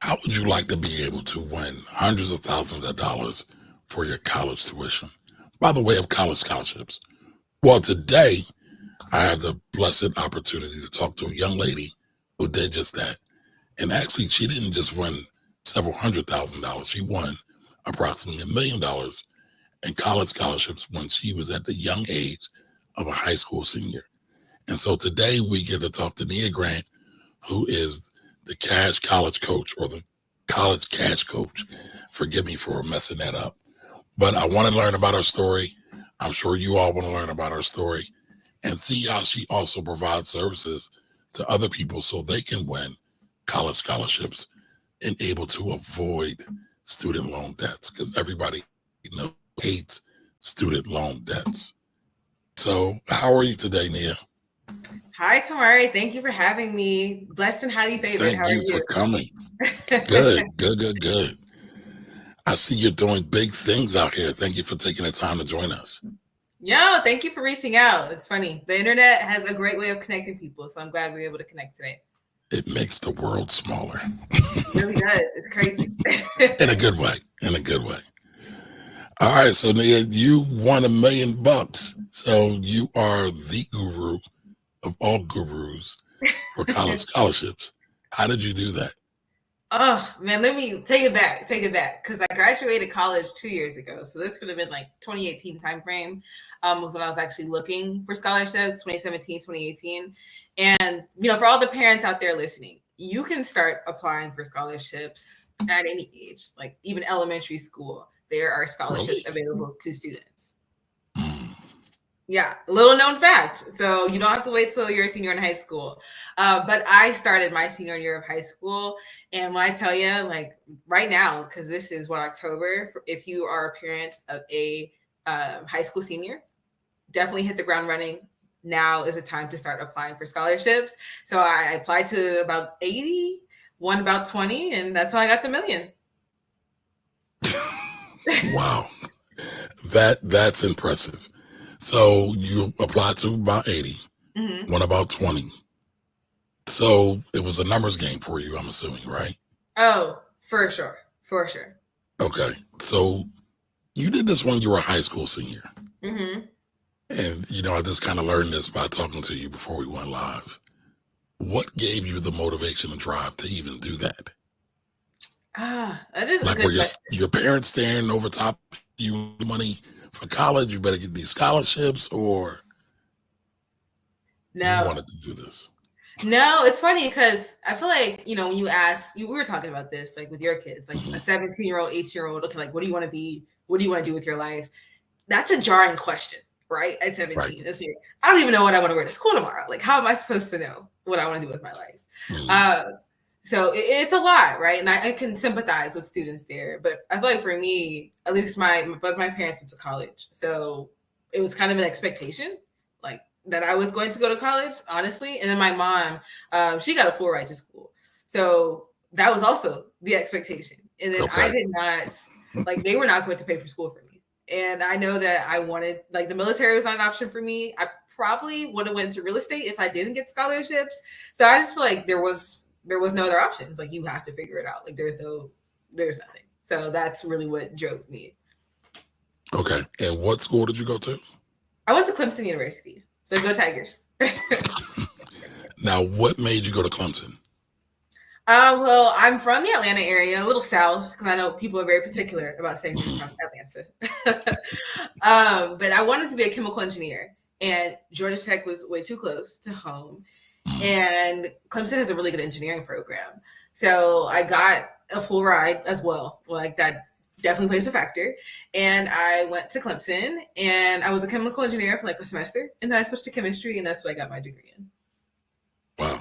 How would you like to be able to win hundreds of thousands of dollars for your college tuition by the way of college scholarships? Well, today I have the blessed opportunity to talk to a young lady who did just that. And actually, she didn't just win several $100,000. She won approximately $1 million in college scholarships when she was at the young age of a high school senior. And so today we get to talk to NiA Grant, who is the cash college coach or the college cash coach. Forgive me for messing that up. But I want to learn about her story. I'm sure you all want to learn about her story and see how she also provides services to other people so they can win college scholarships and able to avoid student loan debts because everybody hates student loan debts. So how are you today, NiA? Hi, Kamari. Thank you for having me. Blessed and highly favored. Thank How are you for you? coming. Good. I see you're doing big things out here. Thank you for taking the time to join us. Yo, thank you for reaching out. It's funny. The internet has a great way of connecting people, so I'm glad we were able to connect today. It makes the world smaller. It really does. It's crazy. In a good way. In a good way. All right, so NiA, you won $1 million. So you are the guru of all gurus for college scholarships. How did you do that? Oh man, let me take it back. Because I graduated college 2 years ago. So this would have been like 2018 timeframe. Was when I was actually looking for scholarships, 2017, 2018. And for all the parents out there listening, you can start applying for scholarships at any age, like even elementary school. There are scholarships Really? available to students. Mm. Yeah, little known fact. So you don't have to wait till you're a senior in high school. But I started my senior year of high school. And when I tell you, like right now, because this is October, if you are a parent of a high school senior, definitely hit the ground running. Now is the time to start applying for scholarships. So I applied to about 80, won about 20, and that's how I got the million. Wow. That's impressive. So you applied to about 80, won about 20. So it was a numbers game for you, I'm assuming, right? Oh, for sure. For sure. Okay. So you did this when you were a high school senior. Mm-hmm. And, I just kind of learned this by talking to you before we went live. What gave you the motivation and drive to even do that? That is a Like, good were question. your parents standing over top of you money for college? You better get these scholarships, or you No. wanted to do this? No, it's funny because I feel like, when you ask, we were talking about this, like with your kids, like a 17-year-old, 18-year-old, okay, like, what do you want to be? What do you want to do with your life? That's a jarring question, right? At Right. 17. It's like, I don't even know what I want to wear to school tomorrow. Like, how am I supposed to know what I want to do with my life? Mm-hmm. So it's a lot, right? And I can sympathize with students there. But I feel like for me, at least both my parents went to college. So it was kind of an expectation, like that I was going to go to college, honestly. And then my mom, she got a full ride to school. So that was also the expectation. And then I Okay. did not, like, they were not going to pay for school for me. And I know that I wanted, like, the military was not an option for me. I probably would have went to real estate if I didn't get scholarships. So I just feel like there was no other options. Like, you have to figure it out. Like, there's nothing. So that's really what drove me. Okay. And what school did you go to? I went to Clemson University. So go Tigers. Now, what made you go to Clemson? Well, I'm from the Atlanta area, a little south, because I know people are very particular about saying they're from Atlanta. But I wanted to be a chemical engineer, and Georgia Tech was way too close to home. And Clemson has a really good engineering program. So I got a full ride as well. Like, that definitely plays a factor. And I went to Clemson, and I was a chemical engineer for like a semester. And then I switched to chemistry, and that's what I got my degree in. Wow.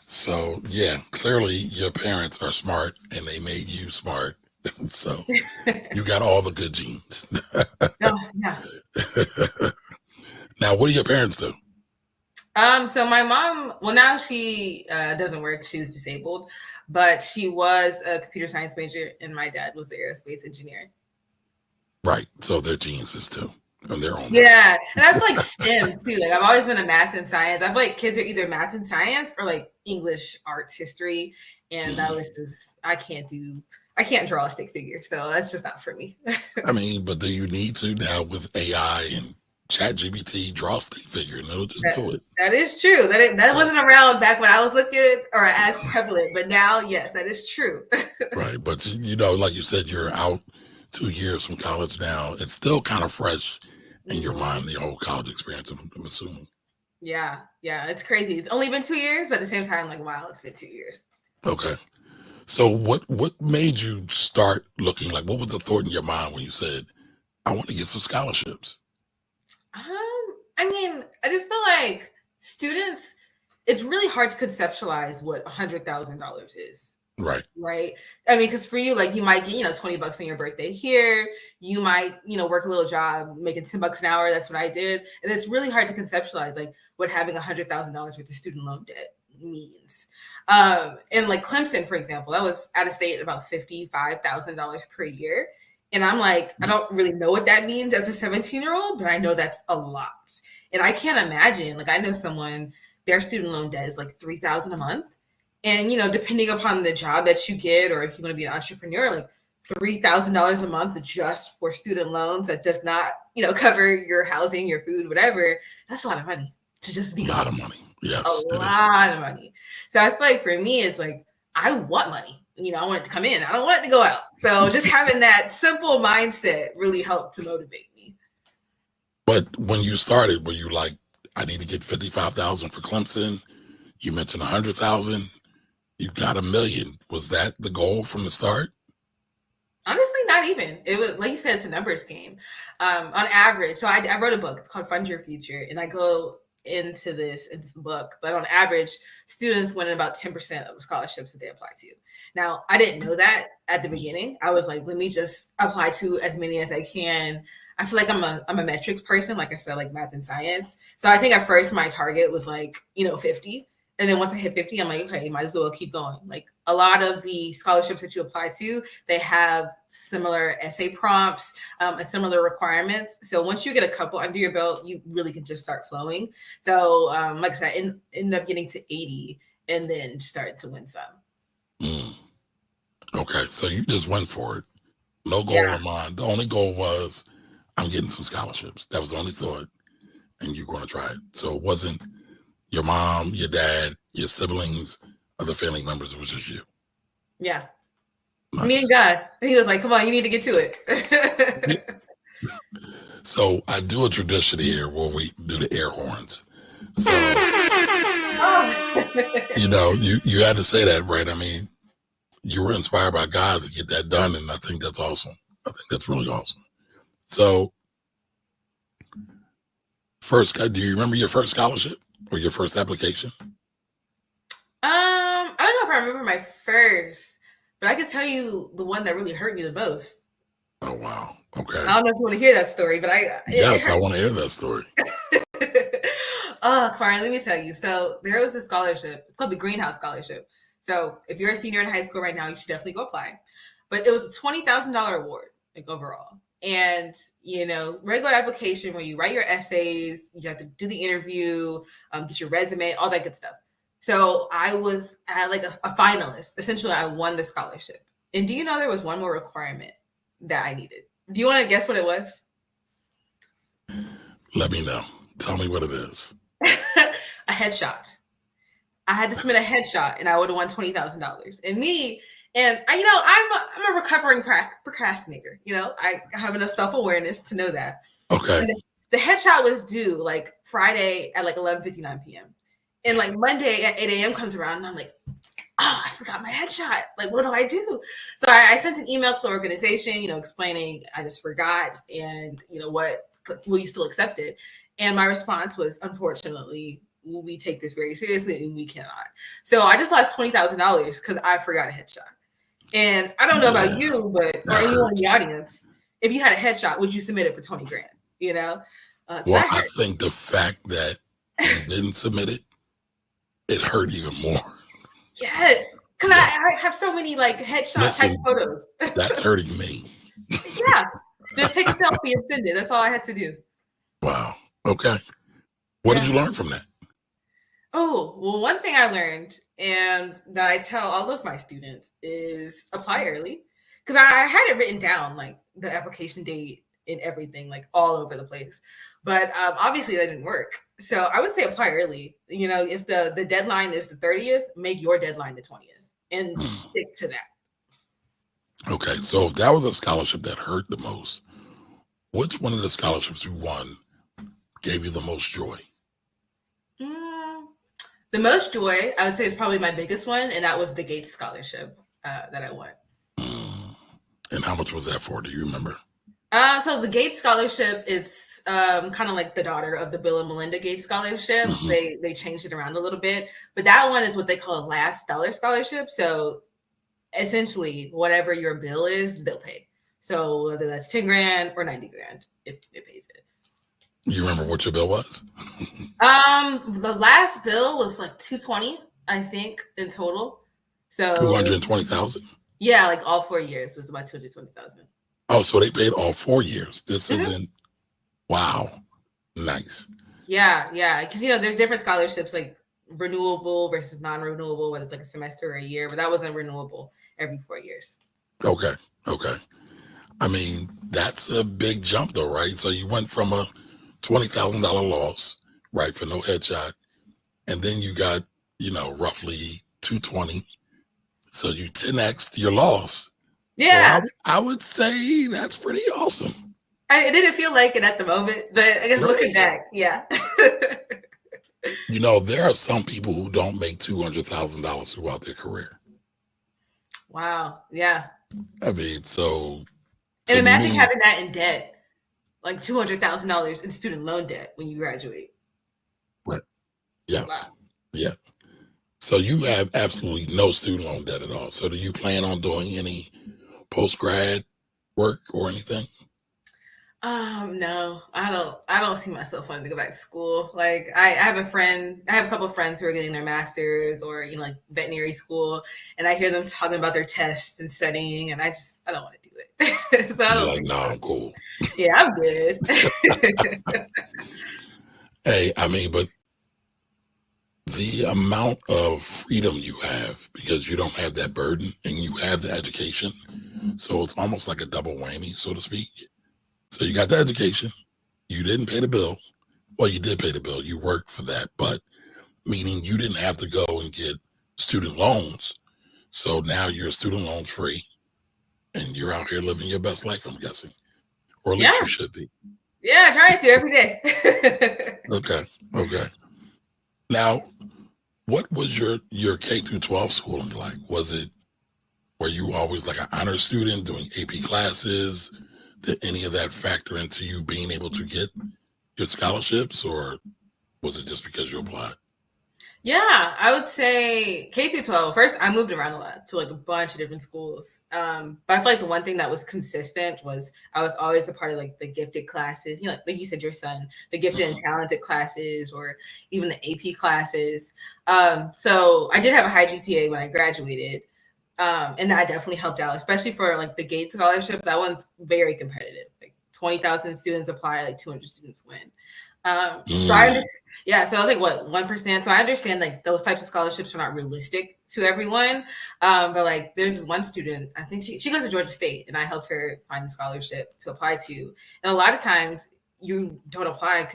So, yeah, clearly your parents are smart and they made you smart. So you got all the good genes. Oh, yeah. Now, what do your parents do? So my mom, well, now she doesn't work. She was disabled, but she was a computer science major, and my dad was the aerospace engineer. Right. So they're geniuses too, in their own way. Yeah, and I feel like STEM too. Like, I've always been a math and science. I feel like kids are either math and science or like English, arts, history, and that was just I can't draw a stick figure, so that's just not for me. I mean, but do you need to now with AI and ChatGPT draw a stick figure and it'll just do it? That is true. That wasn't around back when I was looking or as prevalent, but now, yes, that is true. Right. But, you know, like you said, you're out 2 years from college now. It's still kind of fresh in your mind, the whole college experience, I'm assuming. Yeah. It's crazy. It's only been 2 years, but at the same time, like, wow, it's been 2 years. Okay. So what made you start looking, like, what was the thought in your mind when you said, I want to get some scholarships? I mean, I just feel like students, it's really hard to conceptualize what $100,000 is. Right. I mean, because for you, like, you might get, $20 on your birthday here. You might, work a little job making $10 an hour. That's what I did. And it's really hard to conceptualize, like, what having $100,000 worth of student loan debt means. And like Clemson, for example, that was out of state about $55,000 per year. And I'm like, I don't really know what that means as a 17-year-old, but I know that's a lot. And I can't imagine, like, I know someone, their student loan debt is like $3,000 a month. And, depending upon the job that you get, or if you want to be an entrepreneur, like $3,000 a month just for student loans that does not, cover your housing, your food, whatever. That's a lot of money to just be a lot of money. Yes, a lot of money. So I feel like for me, it's like, I want money. I want it to come in. I don't want it to go out. So just having that simple mindset really helped to motivate me. But when you started, were you like, I need to get 55,000 for Clemson? You mentioned 100,000. You got $1 million. Was that the goal from the start? Honestly, not even. It was, like you said, it's a numbers game. On average, so I wrote a book. It's called Fund Your Future, and I go into the book. But on average, students win about 10% of the scholarships that they apply to. Now, I didn't know that at the beginning. I was like, let me just apply to as many as I can. I feel like I'm a metrics person, like I said, like math and science. So I think at first my target was like, 50. And then once I hit 50, I'm like, okay, you might as well keep going. Like a lot of the scholarships that you apply to, they have similar essay prompts and similar requirements. So once you get a couple under your belt, you really can just start flowing. So like I said, I ended up getting to 80 and then started to win some. Okay, so you just went for it. No goal in mind. The only goal was, I'm getting some scholarships. That was the only thought. And you're going to try it. So it wasn't your mom, your dad, your siblings, other family members. It was just you. Yeah. Nice. Me and God. He was like, come on, you need to get to it. So I do a tradition here where we do the air horns. So, you had to say that, right? I mean, you were inspired by God to get that done. And I think that's awesome. I think that's really awesome. So first, do you remember your first scholarship or your first application? I don't know if I remember my first, but I can tell you the one that really hurt me the most. Oh, wow. Okay. I don't know if you want to hear that story, but Yes, I want to hear that story. Fine, let me tell you. So there was a scholarship. It's called the Greenhouse Scholarship. So if you're a senior in high school right now, you should definitely go apply. But it was a $20,000 award, like overall. And, regular application where you write your essays, you have to do the interview, get your resume, all that good stuff. So I was like a finalist. Essentially, I won the scholarship. And do you know there was one more requirement that I needed? Do you want to guess what it was? Let me know. Tell me what it is. A headshot. I had to submit a headshot and I would have won $20,000. And I'm a recovering procrastinator. I have enough self-awareness to know that. Okay. The headshot was due like Friday at like 11:59 p.m. And like Monday at 8 a.m. comes around and I'm like, I forgot my headshot. Like, what do I do? So I sent an email to the organization, explaining I just forgot and, will you still accept it? And my response was, unfortunately, we take this very seriously and we cannot. So I just lost $20,000 because I forgot a headshot. And I don't know about you, but or anyone in the audience, if you had a headshot, would you submit it for 20 grand? So I think the fact that you didn't submit it, it hurt even more. Yes, because I have so many like headshot type photos. That's hurting me. Yeah, just take a selfie and send it. That's all I had to do. Wow. Okay. What did you learn from that? Oh, well, one thing I learned and that I tell all of my students is apply early. Because I had it written down, like the application date and everything, like all over the place. But obviously that didn't work. So I would say apply early. You know, if the deadline is the 30th, make your deadline the 20th and Hmm. stick to that. Okay, so if that was a scholarship that hurt the most, which one of the scholarships you won gave you the most joy? Mm, the most joy, I would say, is probably my biggest one, and that was the Gates Scholarship that I won. Mm. And how much was that for? Do you remember? So the Gates Scholarship, it's kind of like the daughter of the Bill and Melinda Gates Scholarship. Hmm. They changed it around a little bit, but that one is what they call a last dollar scholarship. So essentially, whatever your bill is, they'll pay. So whether that's 10 grand or 90 grand, it pays it. You remember what your bill was? The last bill was like 220, I think, in total. Two So hundred twenty thousand. yeah, like all 4 years was about 220,000. Oh, so they paid all 4 years. This Mhm. isn't. Wow, nice. Yeah, yeah, because there's different scholarships like renewable versus non-renewable, whether it's like a semester or a year, but that wasn't renewable every 4 years. Okay, okay. I mean, that's a big jump, though, right? So you went from a $20,000 loss, right, for no headshot, and then you got, roughly 220. So you 10x your loss. So Yeah, I would say that's pretty awesome. I didn't feel like it at the moment, but I guess looking Right. back, yeah. There are some people who don't make $200,000 throughout their career. Wow, yeah. I mean, so And to imagine me, having that in debt, like $200,000 in student loan debt when you graduate. right. Wow. Yes. Yeah. So you have absolutely no student loan debt at all. So do you plan on doing any post grad work or anything? No, I don't see myself wanting to go back to school. Like I have a couple of friends who are getting their masters or like veterinary school, and I hear them talking about their tests and studying, and I don't want to do it. So I You're don't like, think no, so. I'm cool. Yeah, I'm good. Hey, I mean, but the amount of freedom you have because you don't have that burden and you have the education. So it's almost like a double whammy, so to speak. So you got the education, you didn't pay the bill. Well, you did pay the bill, you worked for that, but meaning you didn't have to go and get student loans. So now you're student loans free and you're out here living your best life, I'm guessing, or at least you Yeah, should be. yeah, trying to every day. Okay. Okay. Now, what was your K through 12 schooling like? Were you always like an honor student doing AP classes? Did any of that factor into you being able to get your scholarships, or was it just because you applied? Yeah, I would say K through 12. First, I moved around a lot to like a bunch of different schools. But I feel like the one thing that was consistent was I was always a part of like the gifted classes. Like you said, your son, the gifted and talented classes, or even the AP classes. So I did have a high GPA when I graduated, and that definitely helped out, especially for like the Gates scholarship. That one's very competitive. Like 20,000 students apply, like 200 students win. So Mm, yeah, so I was like, what, 1%? So I understand like those types of scholarships are not realistic to everyone. But like there's this one student, I think she goes to Georgia State, and I helped her find a scholarship to apply to. And a lot of times you don't apply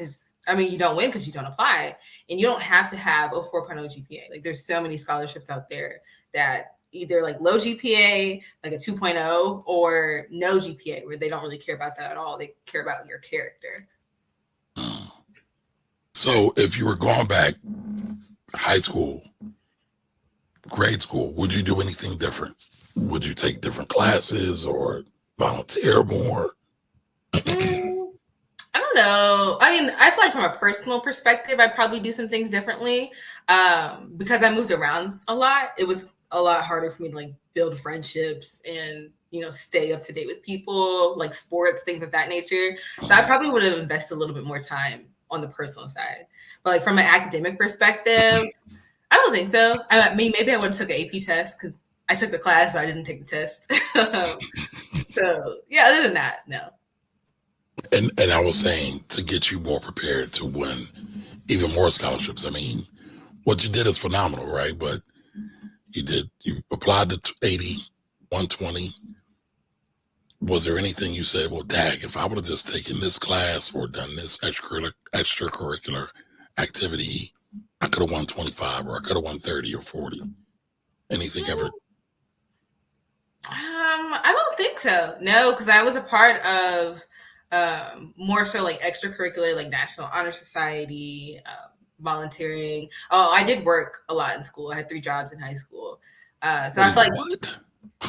you don't win because you don't apply. And you don't have to have a 4.0 GPA. Like there's so many scholarships out there that either like low GPA, like a 2.0, or no GPA, where they don't really care about that at all. They care about your character. mm. So if you were going back high school, grade school, would you do anything different? Would you take different classes or volunteer more? Mm, I don't know. I mean, I feel like from a personal perspective, I'd probably do some things differently. Because I moved around a lot, it was a lot harder for me to like build friendships and stay up to date with people, like sports, things of that nature. So I Mm. probably would have invested a little bit more time on the personal side. But like from an academic perspective, I don't think so. I mean, maybe I would have took an AP test because I took the class, but I didn't take the test. So yeah, other than that, no. And I was saying to get you more prepared to win even more scholarships. I mean, what you did is phenomenal, right? But you applied to 80, 120. Was there anything you said, well, dag, if I would have just taken this class or done this extracurricular activity, I could have won 25 or I could have won 30 or 40? Anything ever? I don't think so. No, because I was a part of more so like extracurricular, like National Honor Society, volunteering. Oh, I did work a lot in school. I had 3 jobs in high school. So I Wait, feel like, what?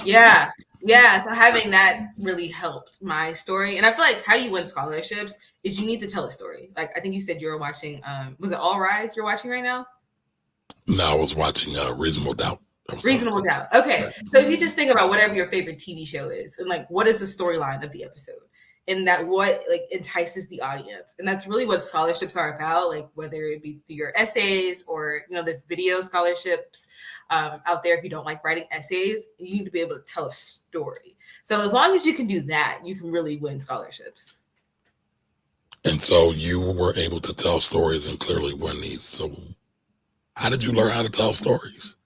yeah, yeah. So having that really helped my story. And I feel like how you win scholarships is you need to tell a story. Like I think you said you were watching, was it All Rise you're watching right now? No, I was watching Reasonable Doubt. I was talking Reasonable about. Doubt. Okay. So if you just think about whatever your favorite TV show is and like what is the storyline of the episode and that what like entices the audience. And that's really what scholarships are about, like whether it be through your essays or, there's video scholarships out there. If you don't like writing essays, you need to be able to tell a story. So as long as you can do that, you can really win scholarships. And so you were able to tell stories and clearly win these. So how did you learn how to tell stories?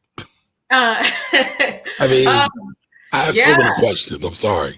I mean, I have so many questions. I'm sorry.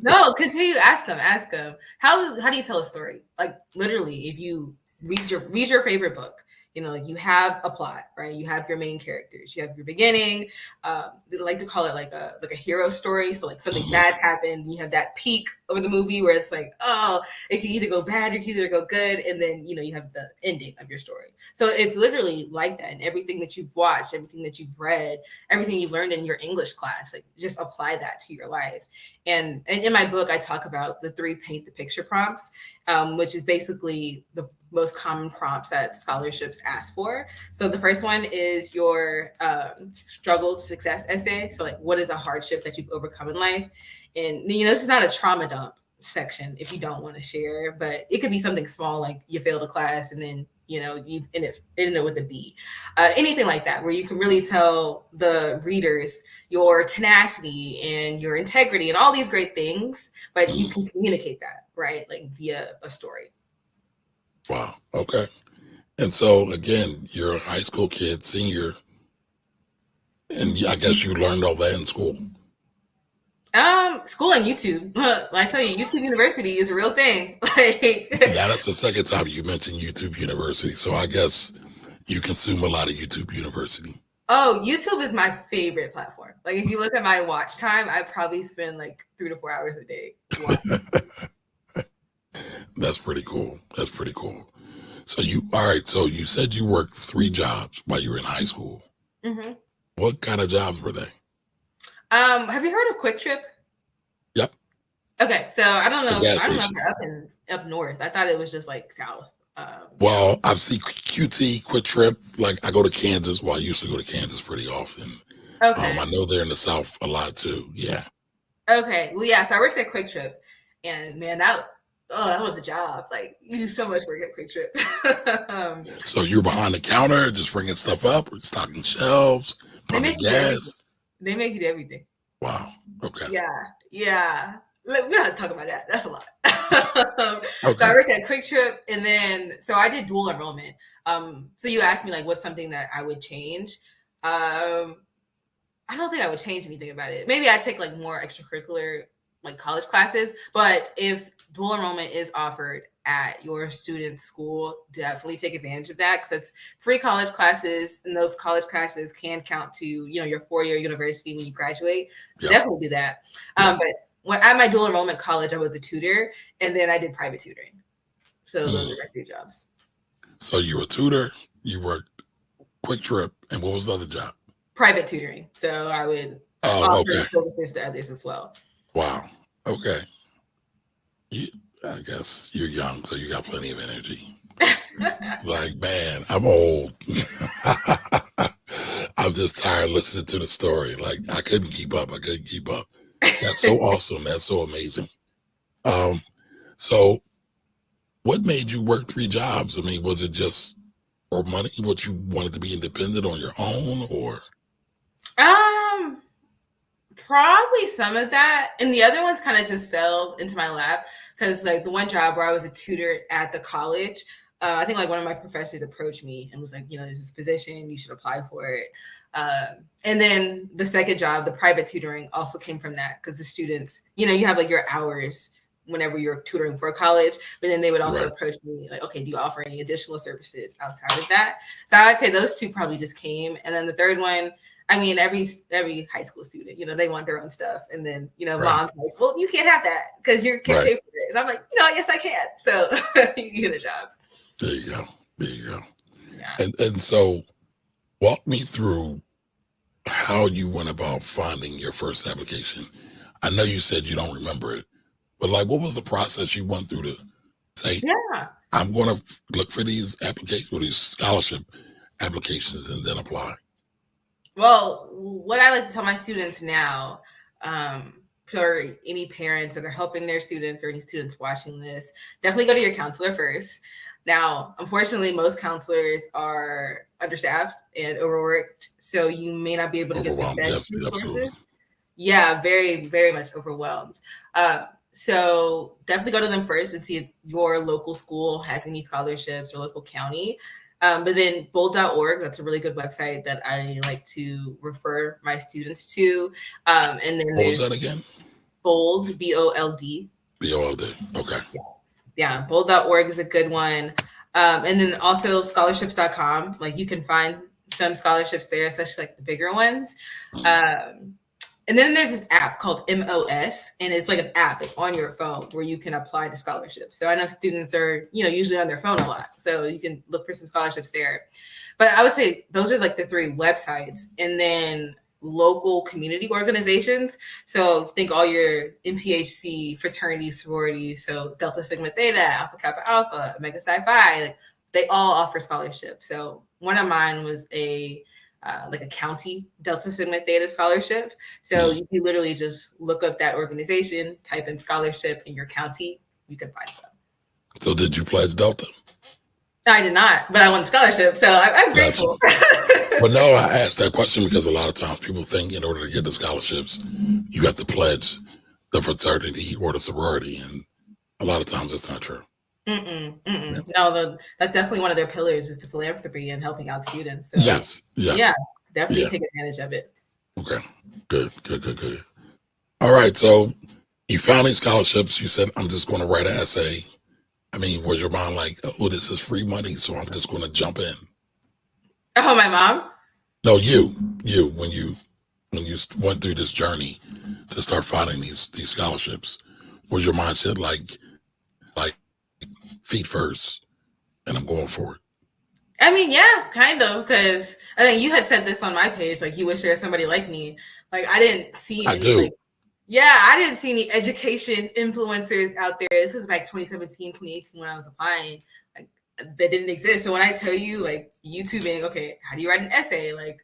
No, continue. Ask them. Ask them. How do you tell a story? Like literally, if you read your favorite book, like you have a plot, right? You have your main characters. You have your beginning. They like to call it like a hero story. So like something bad happened. You have that peak of the movie where it's like, oh, it can either go bad or it can either go good, and then you have the ending of your story. So it's literally like that. And everything that you've watched, everything that you've read, everything you learned in your English class, like just apply that to your life. And in my book, I talk about the 3 paint the picture prompts, which is basically the most common prompts that scholarships ask for. So the first one is your struggle to success essay. So like, what is a hardship that you've overcome in life? And this is not a trauma dump section if you don't want to share, but it could be something small like you failed a class and then you ended up with a B. Anything like that, where you can really tell the readers your tenacity and your integrity and all these great things, but you can communicate that, right? Like via a story. Wow. Okay. And so again, you're a high school kid, senior, and I guess you learned all that in school. School and YouTube. I tell you, YouTube University is a real thing. Yeah, that's the second time you mentioned YouTube University. So I guess you consume a lot of YouTube University. Oh, YouTube is my favorite platform. Like if you look at my watch time, I probably spend like 3 to 4 hours a day watching. That's pretty cool. That's pretty cool. So all right. So you said you worked 3 jobs while you were in high school. Mm-hmm. What kind of jobs were they? Have you heard of Quick Trip? Yep. Okay, so I don't know. I don't know if station. they're up north. I thought it was just like south. Well, I've seen QT, Quick Trip. Like I go to Kansas. Well, I used to go to Kansas pretty often. Okay. I know they're in the South a lot too. Yeah. Okay. Well, yeah. So I worked at Quick Trip, and man, that was a job. Like you do so much work at Quick Trip. So you're behind the counter, just bringing stuff up, stocking shelves, pumping gas. They make you do everything. Wow. Okay. Yeah. We gotta talk about that. That's a lot. Okay. So I worked at Quick Trip, and then so I did dual enrollment. So you asked me like, what's something that I would change? I don't think I would change anything about it. Maybe I'd take like more extracurricular like college classes, but if dual enrollment is offered at your student's school, definitely take advantage of that because it's free college classes, and those college classes can count to your 4-year university when you graduate. So definitely do that. But when at my dual enrollment college, I was a tutor, and then I did private tutoring. So those are my 3 jobs. So you were a tutor, you worked Quick Trip, and what was the other job? Private tutoring. So I would offer services to others as well. Wow. Okay. I guess you're young, so you got plenty of energy. Like, man, I'm old. I'm just tired listening to the story. Like, I couldn't keep up. That's so awesome. That's so amazing. So what made you work 3 jobs? I mean, was it just for money? What, you wanted to be independent on your own, or? Probably some of that, and the other ones kind of just fell into my lap because like the one job where I was a tutor at the college, I think like one of my professors approached me and was like, there's this position, you should apply for it. And then the second job, the private tutoring, also came from that because the students, you have like your hours whenever you're tutoring for a college, but then they would also Right. approach me like, okay, do you offer any additional services outside of that? So I'd say those two probably just came. And then the third one, I mean, every high school student, they want their own stuff. And then, Right. mom's like, well, you can't have that because you can't Right. pay for it. And I'm like, yes, I can. So you get a job. There you go. There you go. Yeah. And so walk me through how you went about finding your first application. I know you said you don't remember it, but like what was the process you went through to say, Yeah. I'm going to look for these applications or these scholarship applications and then apply? Well, what I like to tell my students now, for any parents that are helping their students or any students watching this, definitely go to your counselor first. Now, unfortunately, most counselors are understaffed and overworked, so you may not be able to get the Overwhelmed. best Yes, absolutely. resources. Yeah, very, very much overwhelmed. So definitely go to them first and see if your local school has any scholarships or local county. But then bold.org, that's a really good website that I like to refer my students to. And then What was that there's again? Bold, BOLD. BOLD. Okay. Yeah, bold.org is a good one. And then also scholarships.com. Like you can find some scholarships there, especially like the bigger ones. And then there's this app called MOS, and it's like an app on your phone where you can apply to scholarships. So I know students are, usually on their phone a lot. So you can look for some scholarships there. But I would say those are like the three websites. And then local community organizations. So think all your NPHC fraternities, sororities. So Delta Sigma Theta, Alpha Kappa Alpha, Omega Psi Phi, like, they all offer scholarships. So one of mine was like a county Delta Sigma Theta scholarship. So you can literally just look up that organization, type in scholarship in your county, you can find some. So did you pledge Delta? I did not, but I won a scholarship, so I'm grateful. But no, I asked that question because a lot of times people think in order to get the scholarships, you have to pledge the fraternity or the sorority, and a lot of times that's not true. No, that's definitely one of their pillars is the philanthropy and helping out students. So Yes. yeah, definitely take advantage of it. Okay. Good. All right. So you found these scholarships. You said, I'm just going to write an essay. I mean, was your mom like, oh, this is free money, so I'm just going to jump in? Oh, my mom? No, when you went through this journey to start finding these scholarships, was your mindset like feet first, and I'm going for it? I mean, yeah, kind of, because I think you had said this on my page, like you wish there was somebody like me. Like I didn't see I any do. I didn't see any education influencers out there. This was back 2017, 2018 when I was applying. Like that didn't exist. So when I tell you like YouTubing, okay, how do you write an essay? Like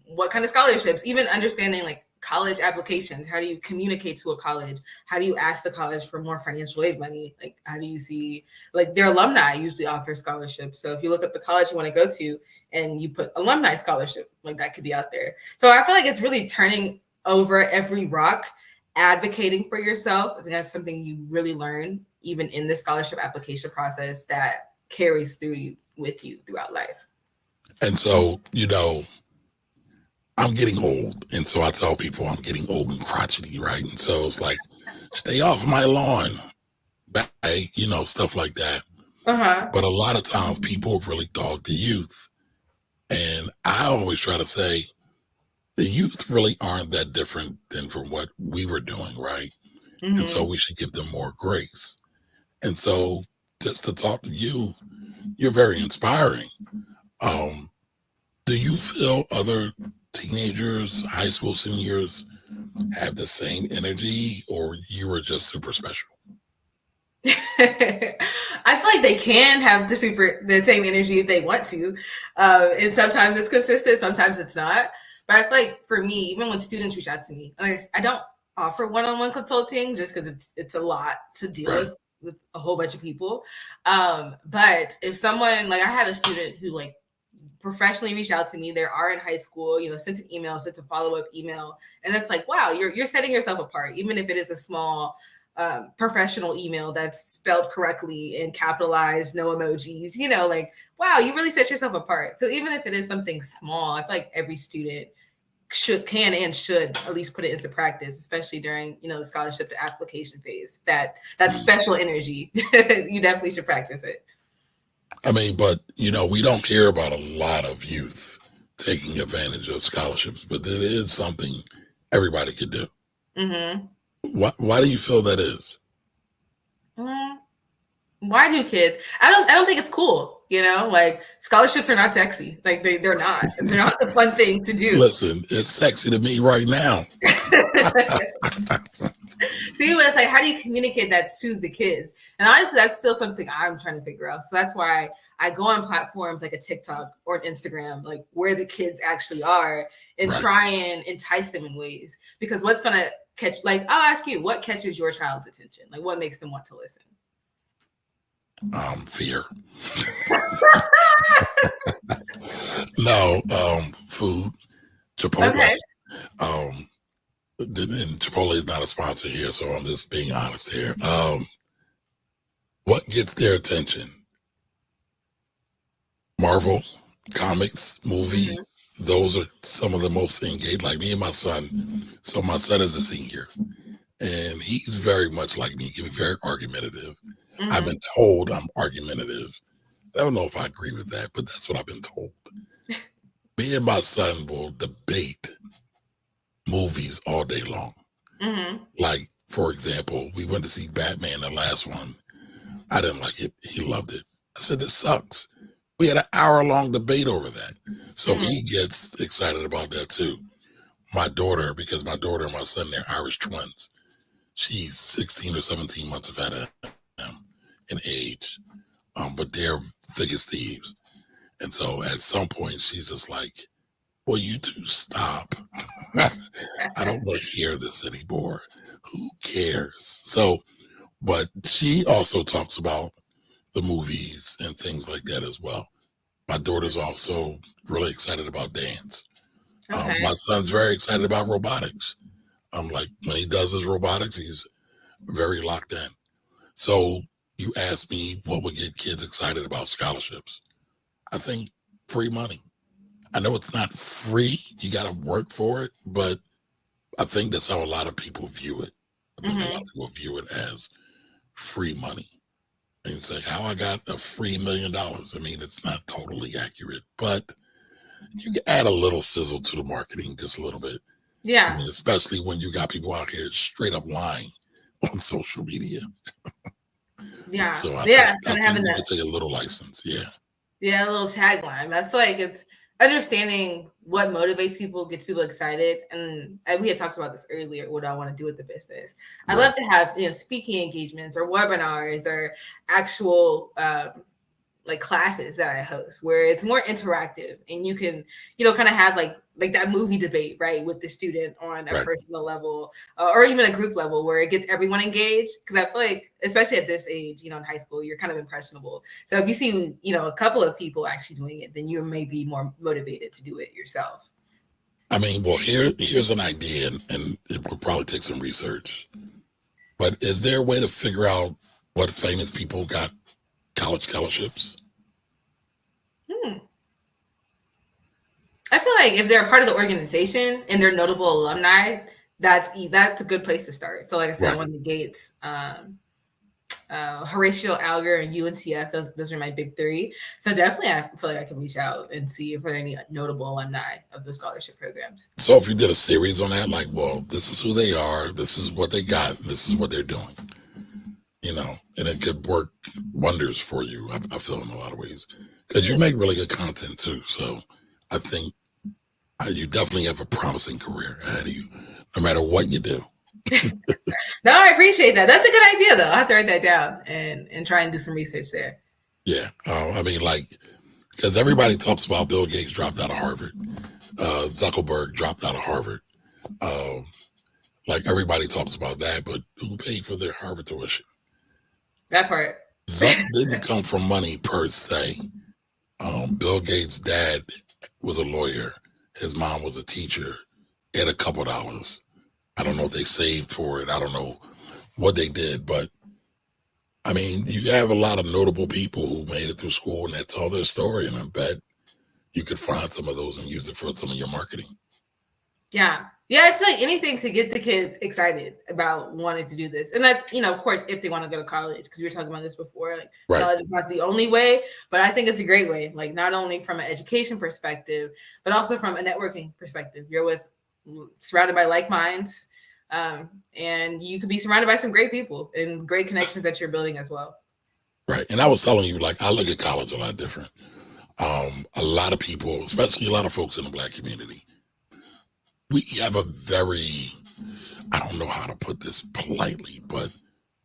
what kind of scholarships? Even understanding like college applications. How do you communicate to a college? How do you ask the college for more financial aid money? Like how do you see like their alumni usually offer scholarships. So if you look up the college you want to go to and you put alumni scholarship, like that could be out there. So I feel like it's really turning over every rock, advocating for yourself. I think that's something you really learn even in the scholarship application process that carries through you with you throughout life. And so, I'm getting old. And so I tell people I'm getting old and crotchety, right? And so it's like, stay off my lawn, stuff like that. Uh-huh. But a lot of times people really dog the youth. And I always try to say, the youth really aren't that different than from what we were doing, right? Mm-hmm. And so we should give them more grace. And so just to talk to you, you're very inspiring. Do you feel other teenagers, high school seniors have the same energy, or you were just super special? I feel like they can have the same energy if they want to. And sometimes it's consistent, sometimes it's not. But I feel like for me, even when students reach out to me, I don't offer one-on-one consulting just because it's a lot to deal with a whole bunch of people. But if someone like I had a student who like professionally reached out to me, they are in high school, sent an email, sent a follow-up email, and it's like, wow, you're setting yourself apart, even if it is a small professional email that's spelled correctly and capitalized, no emojis, you know, like, wow, you really set yourself apart. So even if it is something small, I feel like every student can and should at least put it into practice, especially during, you know, the scholarship to application phase. That special energy, you definitely should practice it. I mean, but you know, we don't hear about a lot of youth taking advantage of scholarships, but it is something everybody could do. Mm-hmm. Why do you feel that is? Why do kids? I don't think it's cool. You know, like scholarships are not sexy. Like they're not. They're not the fun thing to do. Listen, it's sexy to me right now. See, but it's like, how do you communicate that to the kids? And honestly, that's still something I'm trying to figure out. So that's why I go on platforms like a TikTok or an Instagram, like where the kids actually are, and Right. try and entice them in ways. Because what's gonna catch? Like, I'll ask you, what catches your child's attention? Like, what makes them want to listen? Fear. No, food. Chipotle. Okay. And Chipotle is not a sponsor here, so I'm just being honest here. What gets their attention? Marvel, comics, movies. Mm-hmm. Those are some of the most engaged. Like me and my son. So my son is a senior, and he's very much like me. He can be very argumentative. Mm-hmm. I've been told I'm argumentative. I don't know if I agree with that, but that's what I've been told. Me and my son will debate movies all day long. Mm-hmm. Like, for example, we went to see Batman, the last one. I didn't like it. He loved it. I said, this sucks. We had an hour-long debate over that. So he gets excited about that too. My daughter, because my daughter and my son, they're Irish twins. She's 16 or 17 months ahead of them in age. But they're thick as thieves. And so at some point, she's just like, well, you two stop. I don't want to hear this anymore. Who cares? So, but she also talks about the movies and things like that as well. My daughter's also really excited about dance. Okay. My son's very excited about robotics. Like when he does his robotics, he's very locked in. So you asked me what would get kids excited about scholarships. I think free money. I know it's not free. You got to work for it, but I think that's how a lot of people view it. I think a lot of people view it as free money. And it's like, how I got a free $1 million. I mean, it's not totally accurate, but you can add a little sizzle to the marketing, just a little bit. Yeah. I mean, especially when you got people out here straight up lying on social media. Yeah. So I kind think of having that. take a little license. Yeah. Yeah, a little tagline. I feel like it's understanding what motivates people, gets people excited. And we had talked about this earlier. What do I want to do with the business? I love to have, you know, speaking engagements or webinars or actual like classes that I host where it's more interactive and you can, you know, kind of have like that movie debate, right, with the student on a personal level or even a group level where it gets everyone engaged. Because I feel like, especially at this age, you know, in high school, you're kind of impressionable. So if you see, you know, a couple of people actually doing it, then you may be more motivated to do it yourself. I mean, well, here's an idea, and it will probably take some research. But is there a way to figure out what famous people got college scholarships? I feel like if they're a part of the organization and they're notable alumni, that's a good place to start. So like I said, one of the Gates, Horatio Alger and UNCF, those are my big three. So definitely I feel like I can reach out and see if there are any notable alumni of the scholarship programs. So if you did a series on that, like, well, this is who they are, this is what they got, this is what they're doing, you know, and it could work wonders for you, I feel, in a lot of ways. Because you make really good content too. So I think you definitely have a promising career ahead of you, no matter what you do. No, I appreciate that. That's a good idea, though. I'll have to write that down and try and do some research there. Yeah. I mean, like, because everybody talks about Bill Gates dropped out of Harvard. Zuckerberg dropped out of Harvard. Like, everybody talks about that, but who paid for their Harvard tuition? That part. Zuck didn't come from money per se. Bill Gates' dad was a lawyer. His mom was a teacher. He had a couple dollars. I don't know if they saved for it. I don't know what they did. But I mean, you have a lot of notable people who made it through school and that tell their story, and I bet you could find some of those and use it for some of your marketing. Yeah. Yeah, it's like anything to get the kids excited about wanting to do this. And that's, of course, if they want to go to college, because we were talking about this before, like Right. college is not the only way, but I think it's a great way, like not only from an education perspective, but also from a networking perspective. You're surrounded by like minds, and you could be surrounded by some great people and great connections that you're building as well. Right. And I was telling you, like, I look at college a lot different. A lot of people, especially a lot of folks in the Black community, we have a very, I don't know how to put this politely, but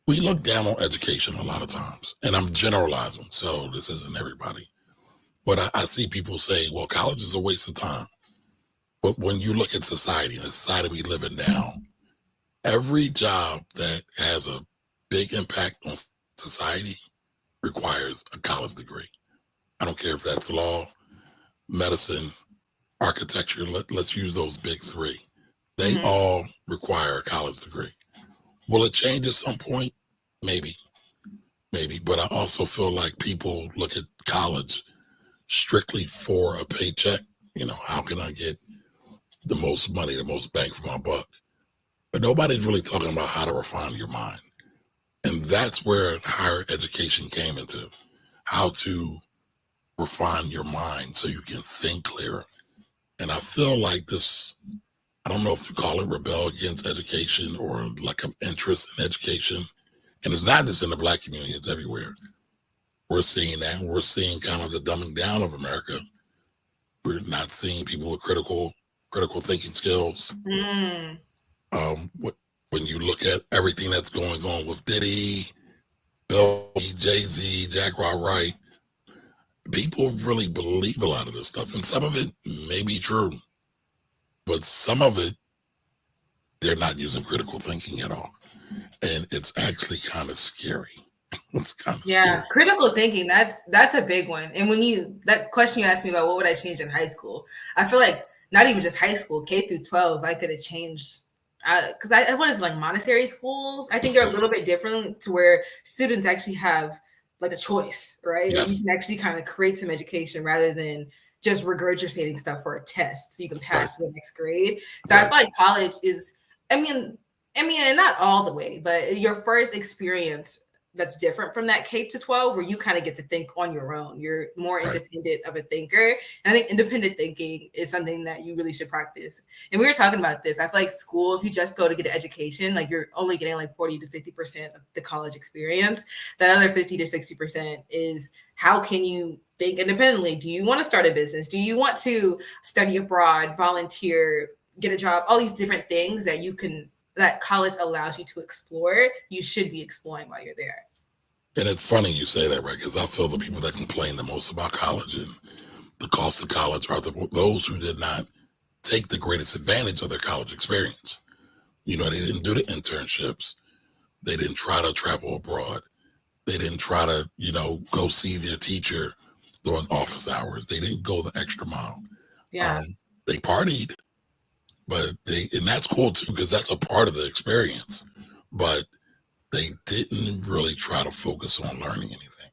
we look down on education a lot of times. And I'm generalizing, so this isn't everybody. But I see people say, well, college is a waste of time. But when you look at society, the society we live in now, every job that has a big impact on society requires a college degree. I don't care if that's law, medicine, architecture. Let's use those big three. They Mhm. all require a college degree. Will it change at some point? Maybe, maybe. But I also feel like people look at college strictly for a paycheck. How can I get the most money, the most bang for my buck? But nobody's really talking about how to refine your mind. And that's where higher education came into how to refine your mind so you can think clearer. And I feel like this, I don't know if you call it rebel against education or like an interest in education. And it's not just in the Black community, it's everywhere. We're seeing that. We're seeing kind of the dumbing down of America. We're not seeing people with critical thinking skills. Mm. When you look at everything that's going on with Diddy, Bill, Jay-Z, Jack Wright, people really believe a lot of this stuff. And some of it may be true, but some of it, they're not using critical thinking at all. And it's actually kind of scary. It's kind of Yeah, scary. critical thinking, that's a big one. And when that question you asked me about what would I change in high school, I feel like not even just high school, K through 12, I could have changed because I what is it, like Montessori schools? I think they're a little bit different to where students actually have like a choice, right? Like you Yes. can actually kind of create some education rather than just regurgitating stuff for a test so you can Right. pass to the next grade. So I feel Right. like college is, I mean, and not all the way, but your first experience that's different from that K to 12 where you kind of get to think on your own. You're more Right. independent of a thinker. And I think independent thinking is something that you really should practice. And we were talking about this. I feel like school, if you just go to get an education, like you're only getting like 40 to 50% of the college experience. That other 50 to 60% is how can you think independently? Do you want to start a business? Do you want to study abroad, volunteer, get a job, all these different things that college allows you to explore, you should be exploring while you're there. And it's funny you say that, right? Because I feel the people that complain the most about college and the cost of college are those who did not take the greatest advantage of their college experience. They didn't do the internships. They didn't try to travel abroad. They didn't try to, go see their teacher during office hours. They didn't go the extra mile. Yeah. Um, they partied, and that's cool too, because that's a part of the experience. But they didn't really try to focus on learning anything.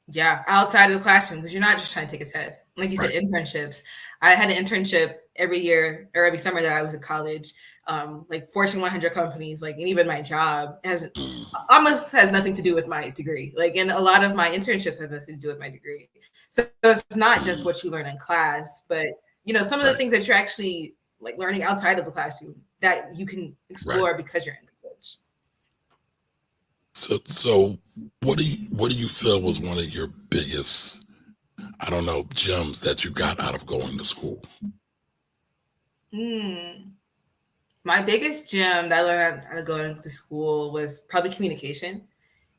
Yeah, outside of the classroom, because you're not just trying to take a test. Like you said, Right. internships. I had an internship every year or every summer that I was in college. Like Fortune 100 companies, like, and even my job almost has nothing to do with my degree. Like, and a lot of my internships have nothing to do with my degree. So it's not just Mm, what you learn in class, but some of the right. things that you're actually like learning outside of the classroom that you can Right. explore because you're in college. So what do you feel was one of your biggest, I don't know, gems that you got out of going to school? Hmm. My biggest gem that I learned how to go into school was probably communication.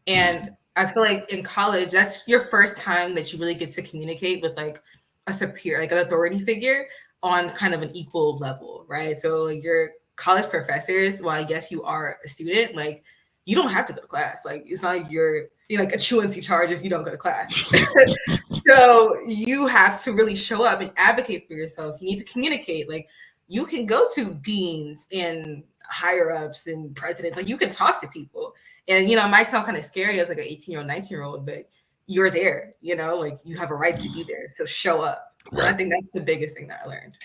And Mm, I feel like in college, that's your first time that you really get to communicate with like a superior, like an authority figure on kind of an equal level, right? So like your college professors, while yes, you are a student, like you don't have to go to class. Like it's not like you're like a truancy charge if you don't go to class. So you have to really show up and advocate for yourself. You need to communicate. Like you can go to deans and higher ups and presidents. Like you can talk to people, and it might sound kind of scary as like an 18-year-old, 19-year-old, but you're there. Like you have a right to be there. So show up. And I think that's the biggest thing that I learned.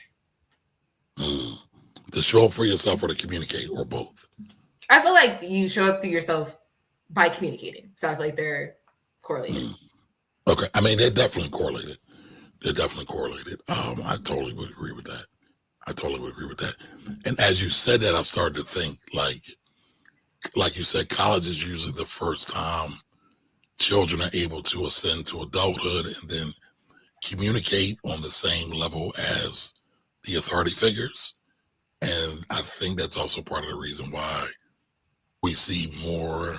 To show up for yourself or to communicate, or both? I feel like you show up for yourself by communicating. So I feel like they're correlated. Okay. I mean, they're definitely correlated. I totally would agree with that. And as you said that, I started to think like you said, college is usually the first time children are able to ascend to adulthood and then communicate on the same level as the authority figures. And I think that's also part of the reason why we see more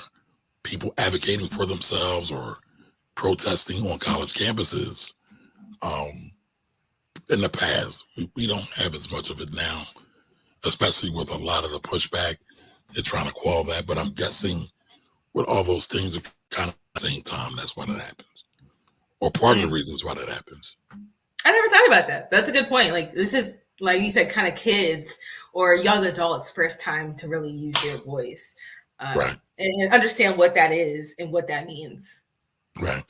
people advocating for themselves or protesting on college campuses. In the past, we don't have as much of it now, especially with a lot of the pushback. They're trying to quell that, but I'm guessing with all those things are kind of at the same time, that's why that happens, or part of the reasons why that happens. I never thought about that. That's a good point. Like this is, like you said, kind of kids or young adults' first time to really use their voice, Right. and understand what that is and what that means. Right.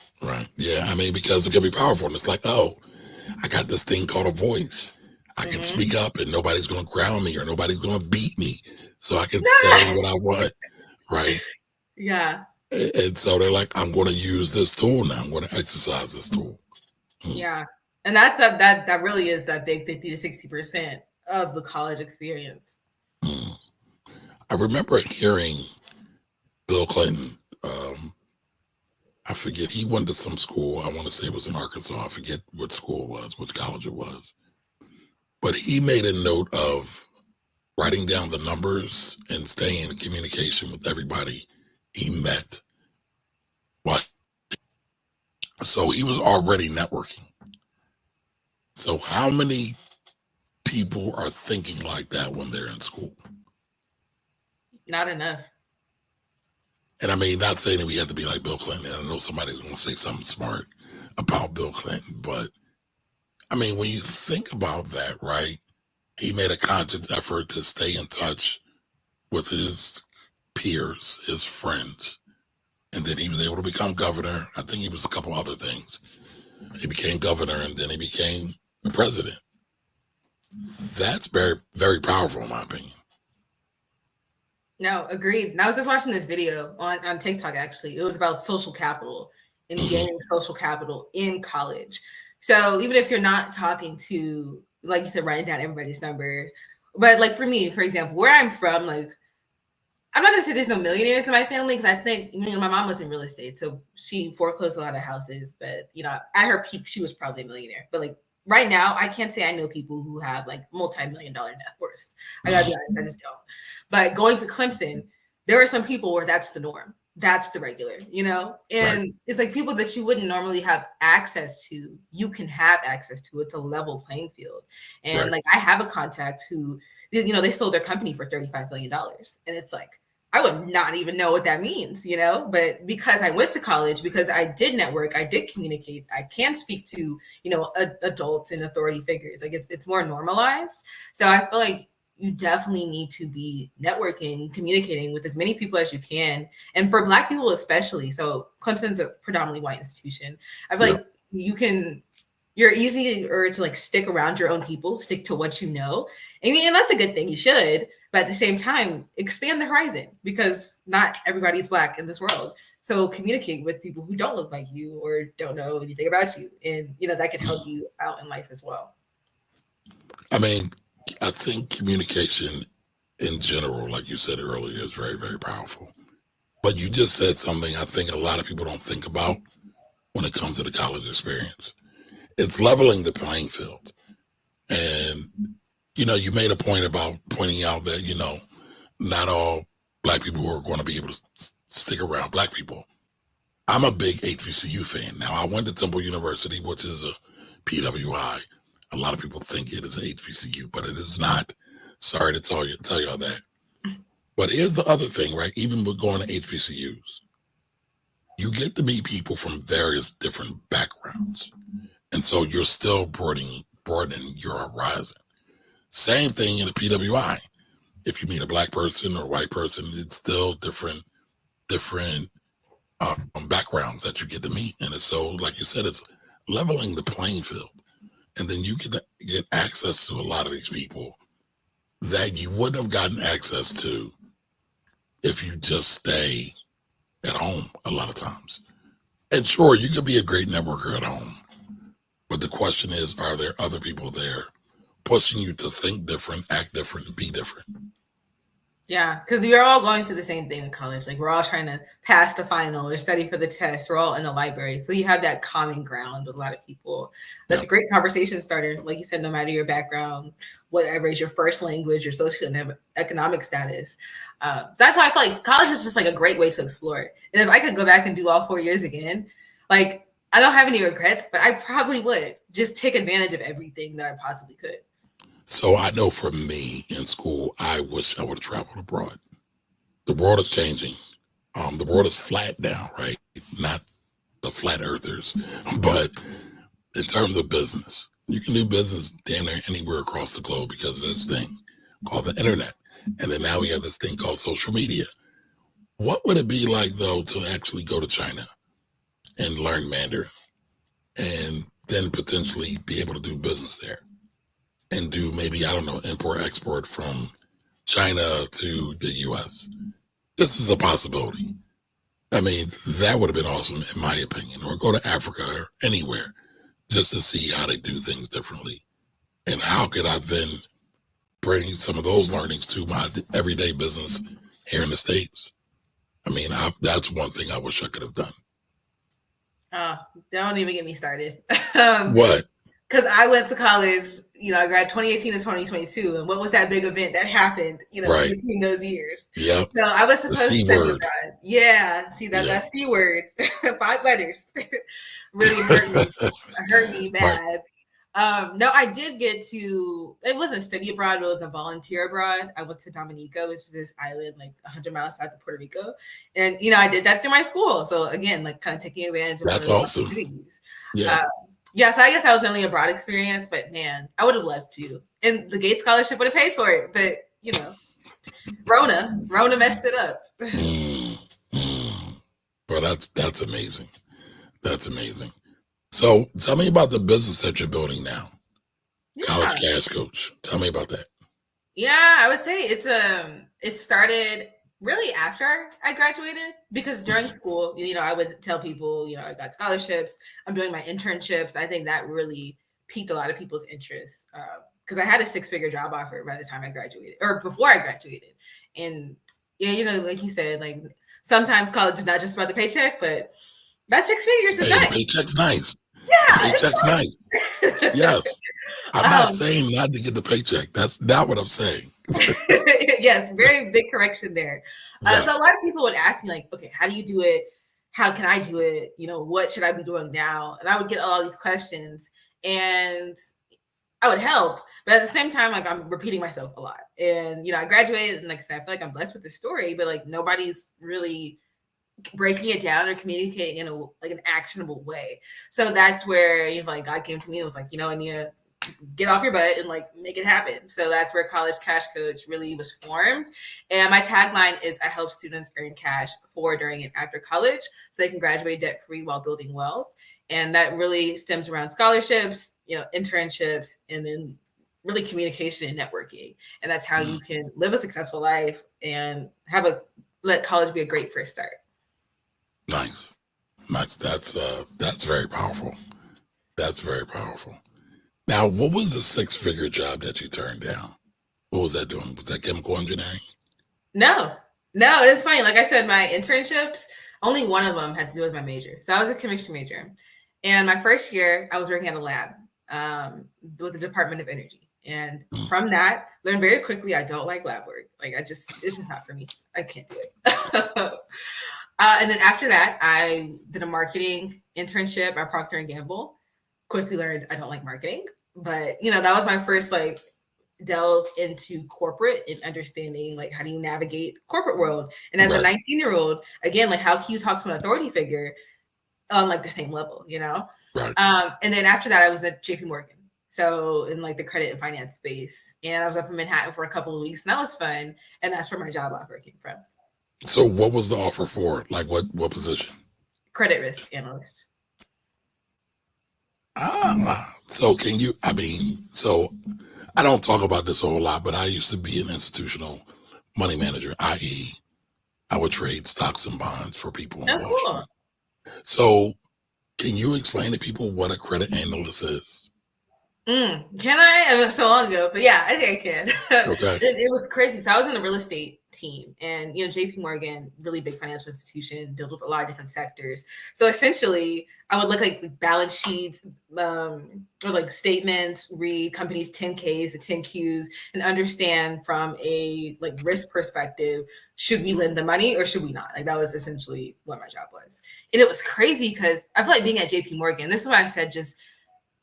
Yeah, I mean, because it can be powerful, and it's like, oh, I got this thing called a voice. I can speak up, and nobody's going to ground me or nobody's going to beat me, so I can say what I want. Right. Yeah. And so they're like, I'm going to use this tool now. I'm going to exercise this tool. Yeah. And that really is that big 50 to 60% of the college experience. I remember hearing Bill Clinton. I forget, he went to some school. I want to say it was in Arkansas. I forget what school it was, which college it was. But he made a note of writing down the numbers and staying in communication with everybody he met. What? So he was already networking. So how many people are thinking like that when they're in school? Not enough. And I mean, not saying that we have to be like Bill Clinton. I know somebody's going to say something smart about Bill Clinton, but I mean, when you think about that, right? He made a conscious effort to stay in touch with his peers, his friends, and then he was able to become governor. I think he was a couple other things. He became governor, and then he became the president. That's very, very powerful, in my opinion. No, agreed. And I was just watching this video on TikTok, actually. It was about social capital and gaining social capital in college. So even if you're not talking to, like you said, writing down everybody's number, but like for me, for example, where I'm from, like, I'm not going to say there's no millionaires in my family because I think my mom was in real estate. So she foreclosed a lot of houses. But, at her peak, she was probably a millionaire. But like right now, I can't say I know people who have like multi-million-dollar net worths. I got to be honest, I just don't. But going to Clemson, there are some people where that's the norm. That's the regular, and It's like people that you wouldn't normally have access to, you can have access to. It's a level playing field. And like I have a contact who, they sold their company for $35 million. And it's like, I would not even know what that means, but because I went to college, because I did network, I did communicate, I can speak to, adults and authority figures. Like it's more normalized. So I feel like you definitely need to be networking, communicating with as many people as you can. And for Black people, especially. So Clemson's a predominantly white institution. I feel like you're easier to like stick around your own people, stick to what you know. And that's a good thing. You should. But at the same time, expand the horizon because not everybody's Black in this world. So communicate with people who don't look like you or don't know anything about you. And, that can help you out in life as well. I mean, I think communication in general, like you said earlier, is very, very powerful. But you just said something I think a lot of people don't think about when it comes to the college experience. It's leveling the playing field. And, you made a point about pointing out that, not all Black people are going to be able to stick around Black people. I'm a big HBCU fan. Now, I went to Temple University, which is a PWI. A lot of people think it is an HBCU, but it is not. Sorry to tell y'all that. But here's the other thing, right? Even with going to HBCUs, you get to meet people from various different backgrounds. And so you're still broadening your horizon. Same thing in the PWI. If you meet a black person or white person, it's still different backgrounds that you get to meet. And it's so, like you said, it's leveling the playing field. And then you get access to a lot of these people that you wouldn't have gotten access to if you just stay at home a lot of times. And sure, you could be a great networker at home, but the question is, are there other people there pushing you to think different, act different, and be different? Yeah, because we're all going through the same thing in college. Like we're all trying to pass the final or study for the test. We're all in the library. So you have that common ground with a lot of people. That's a great conversation starter. Like you said, no matter your background, whatever is your first language, your social and economic status. So that's why I feel like college is just like a great way to explore. And if I could go back and do all 4 years again, like I don't have any regrets, but I probably would just take advantage of everything that I possibly could. So I know for me in school, I wish I would have traveled abroad. The world is changing. The world is flat now, right? Not the flat earthers, but in terms of business, you can do business damn near anywhere across the globe because of this thing called the internet. And then now we have this thing called social media. What would it be like, though, to actually go to China and learn Mandarin and then potentially be able to do business there and do maybe, I don't know, import export from China to the US? This is a possibility. I mean, that would have been awesome, in my opinion. Or go to Africa or anywhere just to see how they do things differently. And how could I then bring some of those learnings to my everyday business here in the States? I mean, that's one thing I wish I could have done. Oh, don't even get me started. What? Because I went to college, I graduated 2018 to 2022. And what was that big event that happened, Right. between those years? Yep. So I was supposed to study word. abroad. Yeah. See, that C word, 5 letters, really hurt me. Hurt me bad. Right. No, I did get to, it wasn't study abroad, but it was a volunteer abroad. I went to Dominica, which is this island like 100 miles south of Puerto Rico. And, I did that through my school. So again, like kind of taking advantage of That's one of awesome. opportunities. Yeah. So I guess that was mainly a broad experience, but man, I would have loved to. And the Gates Scholarship would have paid for it. But, Rona messed it up. Well, that's amazing. That's amazing. So tell me about the business that you're building now. Yeah. College Cash Coach. Tell me about that. Yeah, I would say it started really after I graduated, because during school, I would tell people, I got scholarships, I'm doing my internships. I think that really piqued a lot of people's interest, because I had a 6-figure job offer by the time I graduated, or before I graduated. And like you said, like sometimes college is not just about the paycheck, but that 6 figures is nice. The paycheck's nice. Yeah, the paycheck's nice. Yes. I'm not saying not to get the paycheck. That's not what I'm saying. Yes, very big correction there. Yes. So a lot of people would ask me, like, okay, how do you do it? How can I do it? What should I be doing now? And I would get all these questions, and I would help. But at the same time, like, I'm repeating myself a lot. And, I graduated, and like I said, I feel like I'm blessed with the story, but like nobody's really breaking it down or communicating in an actionable way. So that's where, like, God came to me and was like, NiA, get off your butt and like make it happen. So that's where College Cash Coach really was formed. And my tagline is, I help students earn cash before, during, and after college so they can graduate debt-free while building wealth. And that really stems around scholarships, internships, and then really communication and networking. And that's how you can live a successful life and let college be a great first start. Nice. That's very powerful. That's very powerful. Now, what was the 6-figure job that you turned down? What was that doing? Was that chemical engineering? No, it's funny. Like I said, my internships, only one of them had to do with my major. So I was a chemistry major. And my first year, I was working at a lab with the Department of Energy. And from that, learned very quickly, I don't like lab work. Like, it's just not for me. I can't do it. And then after that, I did a marketing internship at Procter & Gamble. Quickly learned I don't like marketing, but that was my first like delve into corporate and understanding like how do you navigate corporate world. And as a 19-year-old, again, like how can you talk to an authority figure on like the same level, Right. And then after that, I was at JP Morgan. So in like the credit and finance space, and I was up in Manhattan for a couple of weeks, and that was fun. And that's where my job offer came from. So what was the offer for? Like what position? Credit risk analyst. So can you? I mean, so I don't talk about this a whole lot, but I used to be an institutional money manager, i.e., I would trade stocks and bonds for people on Oh, Wall cool. Street. So can you explain to people what a credit analyst is? Can I? It was so long ago, but yeah, I think I can. Okay. It was crazy. So I was in the real estate team, and JP Morgan, really big financial institution, deals with a lot of different sectors. So essentially, I would look like balance sheets, or like statements, read companies' 10Ks, the 10Qs, and understand from a like risk perspective, should we lend the money or should we not? Like that was essentially what my job was, and it was crazy because I feel like being at JP Morgan. This is what I said, just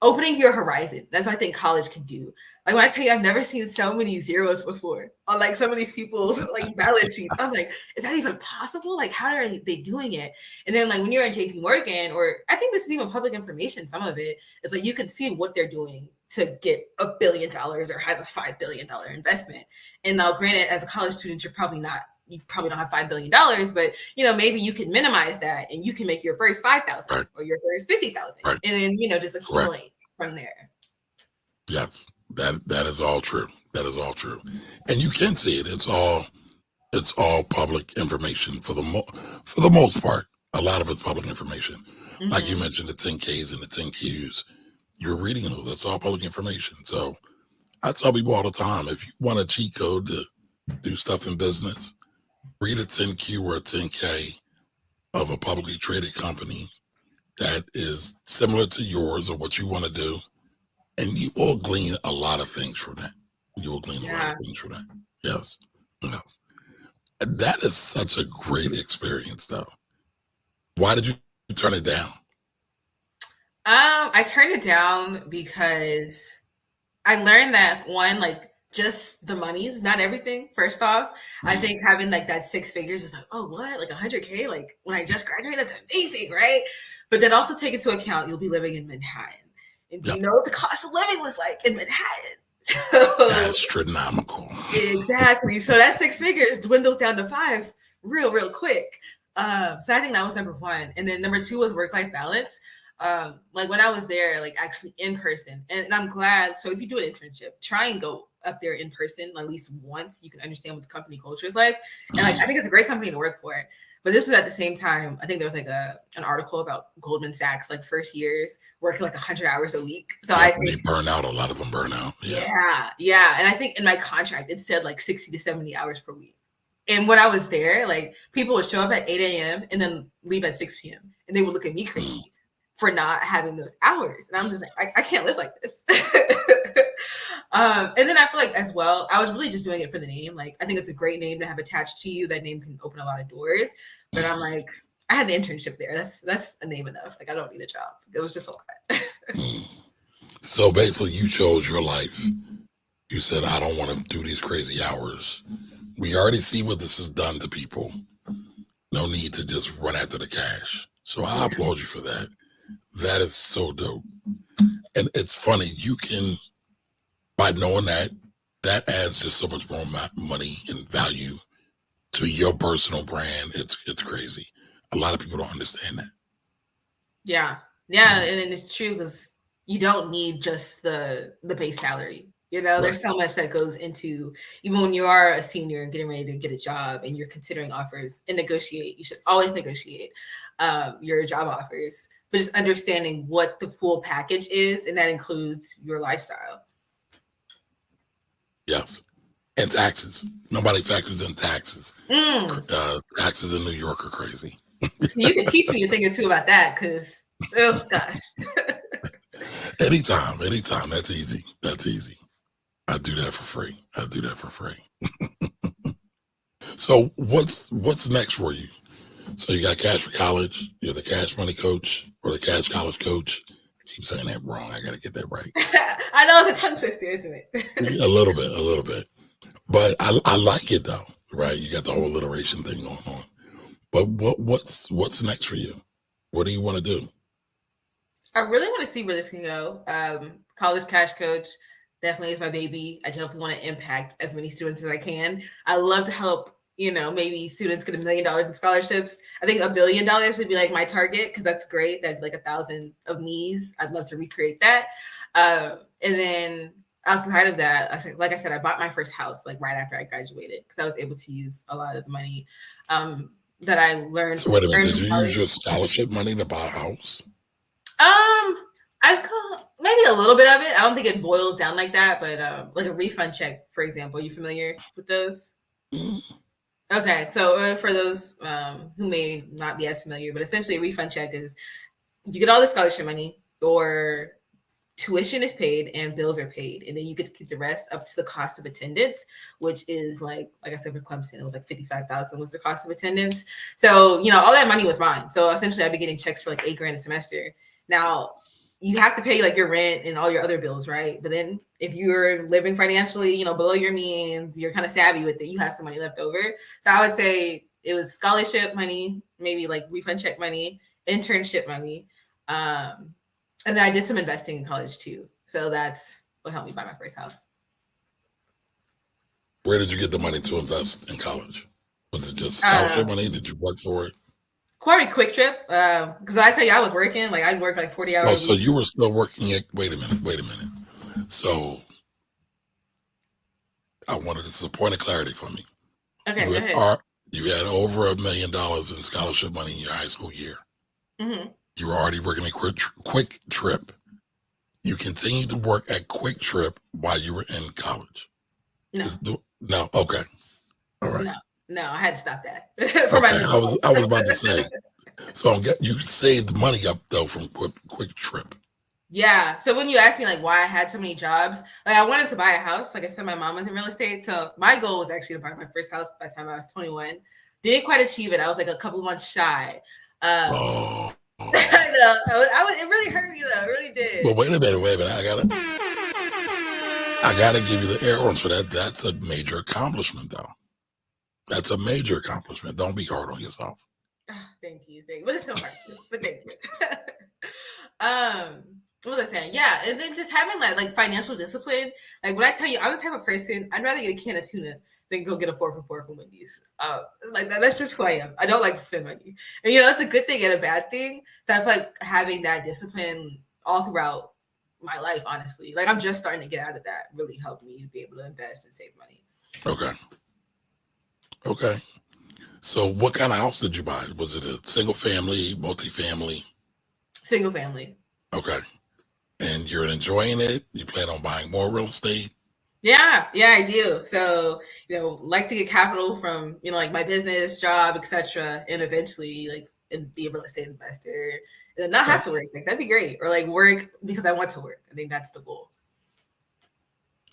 opening your horizon. That's what I think college can do. Like when I tell you, I've never seen so many zeros before on like some of these people's like balance sheets. I'm like, is that even possible? Like, how are they doing it? And then like when you're at JP Morgan, or I think this is even public information, some of it, it's like you can see what they're doing to get $1 billion or have a $5 billion investment. And now, granted, as a college student, you probably don't have $5 billion, but maybe you can minimize that and you can make your first 5,000 Right. or your first 50,000, Right. and then just accumulate from there. Yes, that is all true. That is all true, and you can see it. It's all public information for the most part. A lot of it's public information. Mm-hmm. Like you mentioned, the 10Ks and the 10Qs. You're reading those. That's all public information. So I tell people all the time, if you want a cheat code to do stuff in business, read a 10Q or a 10K of a publicly traded company that is similar to yours or what you want to do, and you will glean a lot of things from that. You will glean a lot of things from that. Yes. Yes. That is such a great experience, though. Why did you turn it down? I turned it down because I learned that one, like just the money is not everything. First off, I think having like that 6 figures is like, oh, what? Like 100K? Like when I just graduated, that's amazing, right? But then also take into account you'll be living in Manhattan. And do you know what the cost of living was like in Manhattan? So, astronomical. Exactly. So that 6 figures dwindles down to 5 real quick. So I think that was number one. And then number 2 was work-life balance. Like when I was there, like actually in person, and I'm glad. So if you do an internship, try and go up there in person at least once. You can understand what the company culture is like. And like I think it's a great company to work for. But this was at the same time, I think there was like an article about Goldman Sachs, like first years working like 100 hours a week. So I think they burn out. A lot of them burn out. Yeah. And I think in my contract, it said like 60 to 70 hours per week. And when I was there, like people would show up at 8 a.m. and then leave at 6 p.m. And they would look at me crazy for not having those hours. And I'm just like, I can't live like this. And then I feel like as well, I was really just doing it for the name. Like, I think it's a great name to have attached to you. That name can open a lot of doors. But I'm like, I had the internship there. That's a name enough. Like, I don't need a job. It was just a lot. So basically, you chose your life. You said, I don't want to do these crazy hours. We already see what this has done to people. No need to just run after the cash. So I applaud you for that. That is so dope. And it's funny, you can, by knowing that adds just so much more money and value to your personal brand. It's crazy. A lot of people don't understand that. Yeah. And it's true because you don't need just the base salary. There's so much that goes into, even when you are a senior and getting ready to get a job and you're considering offers and negotiate. You should always negotiate your job offers, but just understanding what the full package is, and that includes your lifestyle. Yes. And taxes. Nobody factors in taxes. Taxes in New York are crazy. So you can teach me a thing or two about that, because, oh gosh. Anytime. That's easy. I do that for free. So what's next for you? So you got Cash for College. You're the Cash Money Coach or the Cash College Coach. I keep saying that wrong. I got to get that right. I know it's a tongue twister, isn't it? A little bit. But I like it though, right? You got the whole alliteration thing going on. But what's next for you? What do you want to do? I really want to see where this can go. College Cash Coach definitely is my baby. I definitely want to impact as many students as I can. I love to help, maybe students get $1 million in scholarships. I think $1 billion would be like my target because that's great. That'd be like 1,000 of me's. I'd love to recreate that. And then outside of that, like I said, I bought my first house like right after I graduated because I was able to use a lot of the money that I learned So wait a minute, earned did from you use college. your scholarship money to buy a house? I call maybe a little bit of it. I don't think it boils down like that, but like a refund check, for example. Are you familiar with those? Mm. Okay, so for those who may not be as familiar, but essentially a refund check is you get all the scholarship money, or tuition is paid and bills are paid, and then you get to keep the rest up to the cost of attendance, which is like I said for Clemson, it was like 55,000 was the cost of attendance. So all that money was mine. So essentially, I'd be getting checks for like $8,000 a semester. Now you have to pay like your rent and all your other bills, right? But then if you're living financially, below your means, you're kind of savvy with it. You have some money left over. So I would say it was scholarship money, maybe like refund check money, internship money. And then I did some investing in college too. So that's what helped me buy my first house. Where did you get the money to invest in college? Was it just Uh, scholarship money? Did you work for it? Quite a quick trip. Because I tell you, I was working. Like I'd work like 40-hour Oh, so you weeks. were still working at, wait a minute, wait a minute. So I wanted, this is a point of clarity for me. Okay, You go had ahead. art, you had over $1 million in scholarship money in your high school year. Mm-hmm. You were already working at Quick Trip. You continued to work at Quick Trip while you were in college. No, No, okay, all right, no, no. I had to stop that for my okay. mental I was health. about to say. So you saved money up though from Quick Trip. Yeah. So when you asked me like why I had so many jobs, like I wanted to buy a house. Like I said, my mom was in real estate. So my goal was actually to buy my first house by the time I was 21. Didn't quite achieve it. I was like a couple months shy. Um, Oh, I know. It really hurt me though. It really did. but wait a minute, wait a minute. I gotta give you the air horns for that. That's a major accomplishment, though. That's a major accomplishment. Don't be hard on yourself. Oh, thank you. But it's so hard. But thank you. um, what was I saying? Yeah, and then just having like financial discipline. Like when I tell you, I'm the type of person I'd rather get a can of tuna than go get a 4 for $4 from Wendy's. Like that's just who I am. I don't like to spend money, and that's a good thing and a bad thing. So I feel like having that discipline all throughout my life, honestly, like I'm just starting to get out of that, really helped me to be able to invest and save money. Okay. Okay. So, what kind of house did you buy? Was it a single family, multi-family? Single family. Okay. And you're enjoying it? You plan on buying more real estate? Yeah, I do. So, like to get capital from, like my business, job, etc., and eventually and be a real estate investor and then not Okay. have to work. Like that'd be great. Or like work because I want to work. I think that's the goal.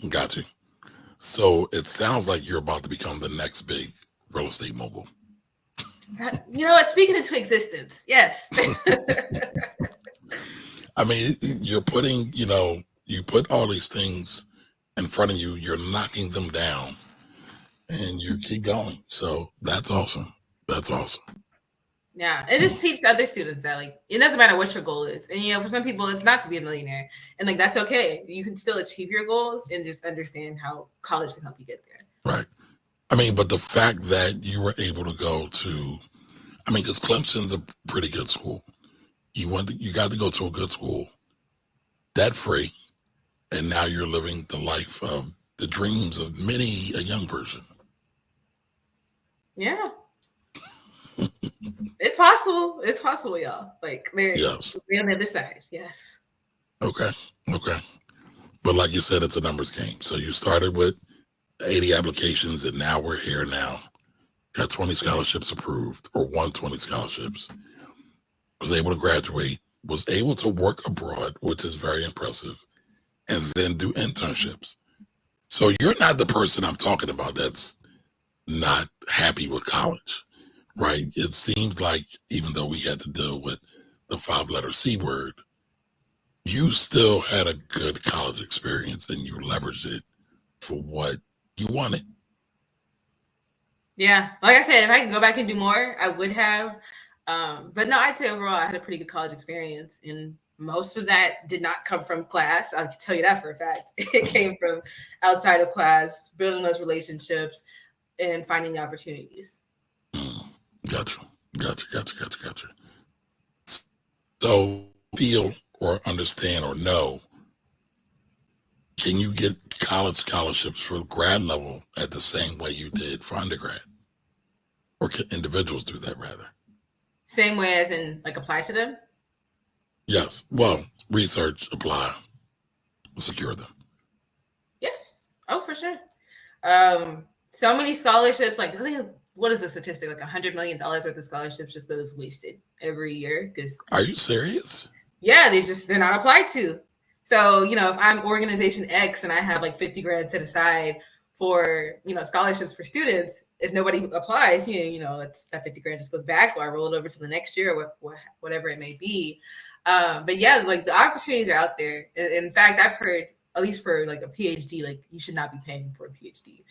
Got you. So, it sounds like you're about to become the next big real estate mogul. You know what? Speaking into existence. Yes. I mean, you're putting, you put all these things in front of you, you're knocking them down and you keep going. So that's awesome. That's awesome. Yeah. And just teach other students that it doesn't matter what your goal is. And for some people it's not to be a millionaire. And like that's okay. You can still achieve your goals and just understand how college can help you get there. Right. I mean, but the fact that you were able to go to, I mean, because Clemson's a pretty good school. You got to go to a good school, debt free, and now you're living the life of the dreams of many a young person. Yeah. It's possible. It's possible, y'all. Like Yes. they're on the other side. Yes. Okay. Okay. But like you said, it's a numbers game. So you started with 80 applications, and now we're here now. Got 20 scholarships approved, or 120 scholarships. Was able to graduate, was able to work abroad, which is very impressive, and then do internships. So you're not the person I'm talking about that's not happy with college, right? It seems like even though we had to deal with the 5-letter C word, you still had a good college experience and you leveraged it for what you wanted. Yeah. Like I said, if I could go back and do more, I would have. But no, I'd say overall I had a pretty good college experience and most of that did not come from class. I can tell you that for a fact. It came from outside of class, building those relationships and finding the opportunities. Gotcha. Gotcha. So feel or understand or know, can you get college scholarships for grad level at the same way you did for undergrad? Or can individuals do that rather? Same way as in like apply to them? Yes. Well, research, apply, secure them. Yes. Oh, for sure. So many scholarships, like I think, what is the statistic? Like $100 million worth of scholarships just goes wasted every year. Because Are you serious? yeah, they're not applied to. So, if I'm organization X and I have like 50 grand set aside for, scholarships for students, if nobody applies, that 50 grand just goes back, or I roll it over to the next year, or whatever it may be. But yeah, like the opportunities are out there. In fact, I've heard, at least for like a PhD, like you should not be paying for a PhD.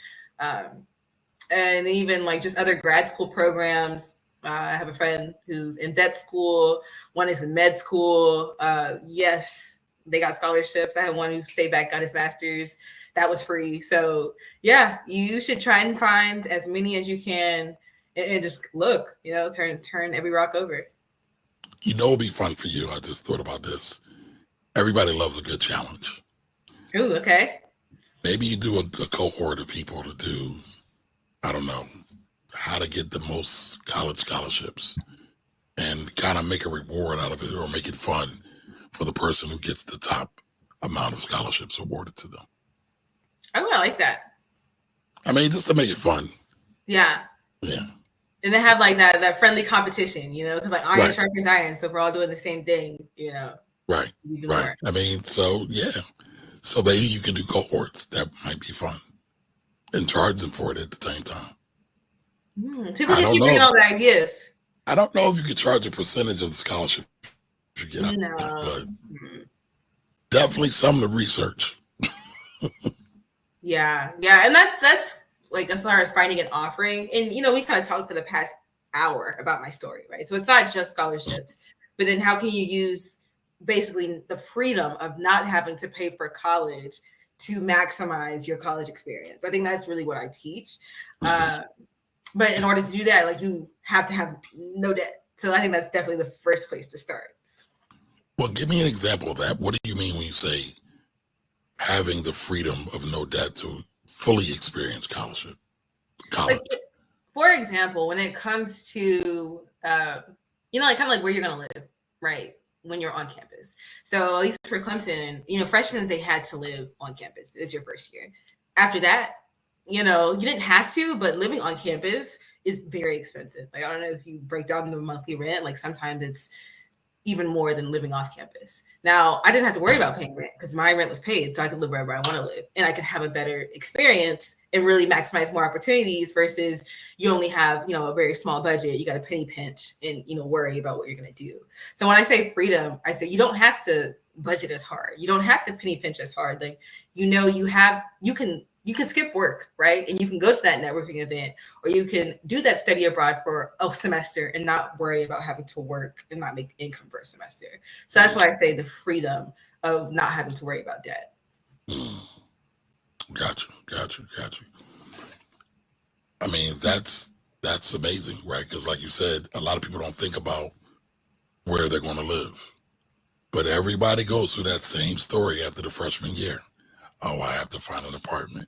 And even like just other grad school programs. I have a friend who's in vet school. One is in med school. Yes, they got scholarships. I had one who stayed back, got his master's. That was free. So yeah, you should try and find as many as you can, and just look. Turn every rock over. It'll be fun for you. I just thought about this. Everybody loves a good challenge. Ooh, okay. Maybe you do a cohort of people to do, I don't know, how to get the most college scholarships and kind of make a reward out of it, or make it fun for the person who gets the top amount of scholarships awarded to them. Oh, I like that. I mean, just to make it fun. Yeah. Yeah. And they have like that friendly competition, because like iron sharpens iron. So if we're all doing the same thing, Right. Right. I mean, so yeah. So maybe you can do cohorts. That might be fun. And charge them for it at the same time. People just keep bringing all the ideas. I don't know if you could charge a percentage of the scholarship you get out No. of it, but definitely some of the research. Yeah. And that's like as far as finding an offering. And we kind of talked for the past hour about my story, right? So it's not just scholarships, but then how can you use basically the freedom of not having to pay for college to maximize your college experience? I think that's really what I teach. But in order to do that, like you have to have no debt. So I think that's definitely the first place to start. Well, give me an example of that. What do you mean when you say having the freedom of no debt to fully experience college? Like, for example, when it comes to, like kind of like where you're going to live, right? When you're on campus. So at least for Clemson, freshmen, they had to live on campus. It's your first year. After that, you didn't have to, but living on campus is very expensive. Like, I don't know if you break down the monthly rent, like sometimes it's even more than living off campus. Now, I didn't have to worry about paying rent because my rent was paid, so I could live wherever I want to live, and I could have a better experience and really maximize more opportunities versus you only have, a very small budget. You got a penny pinch and, worry about what you're going to do. So when I say freedom, I say you don't have to budget as hard. You don't have to penny pinch as hard. Like, you can skip work, right? And you can go to that networking event, or you can do that study abroad for a semester and not worry about having to work and not make income for a semester. So that's why I say the freedom of not having to worry about debt. Gotcha. I mean, that's amazing, right? Because like you said, a lot of people don't think about where they're going to live. But everybody goes through that same story after the freshman year. Oh, I have to find an apartment.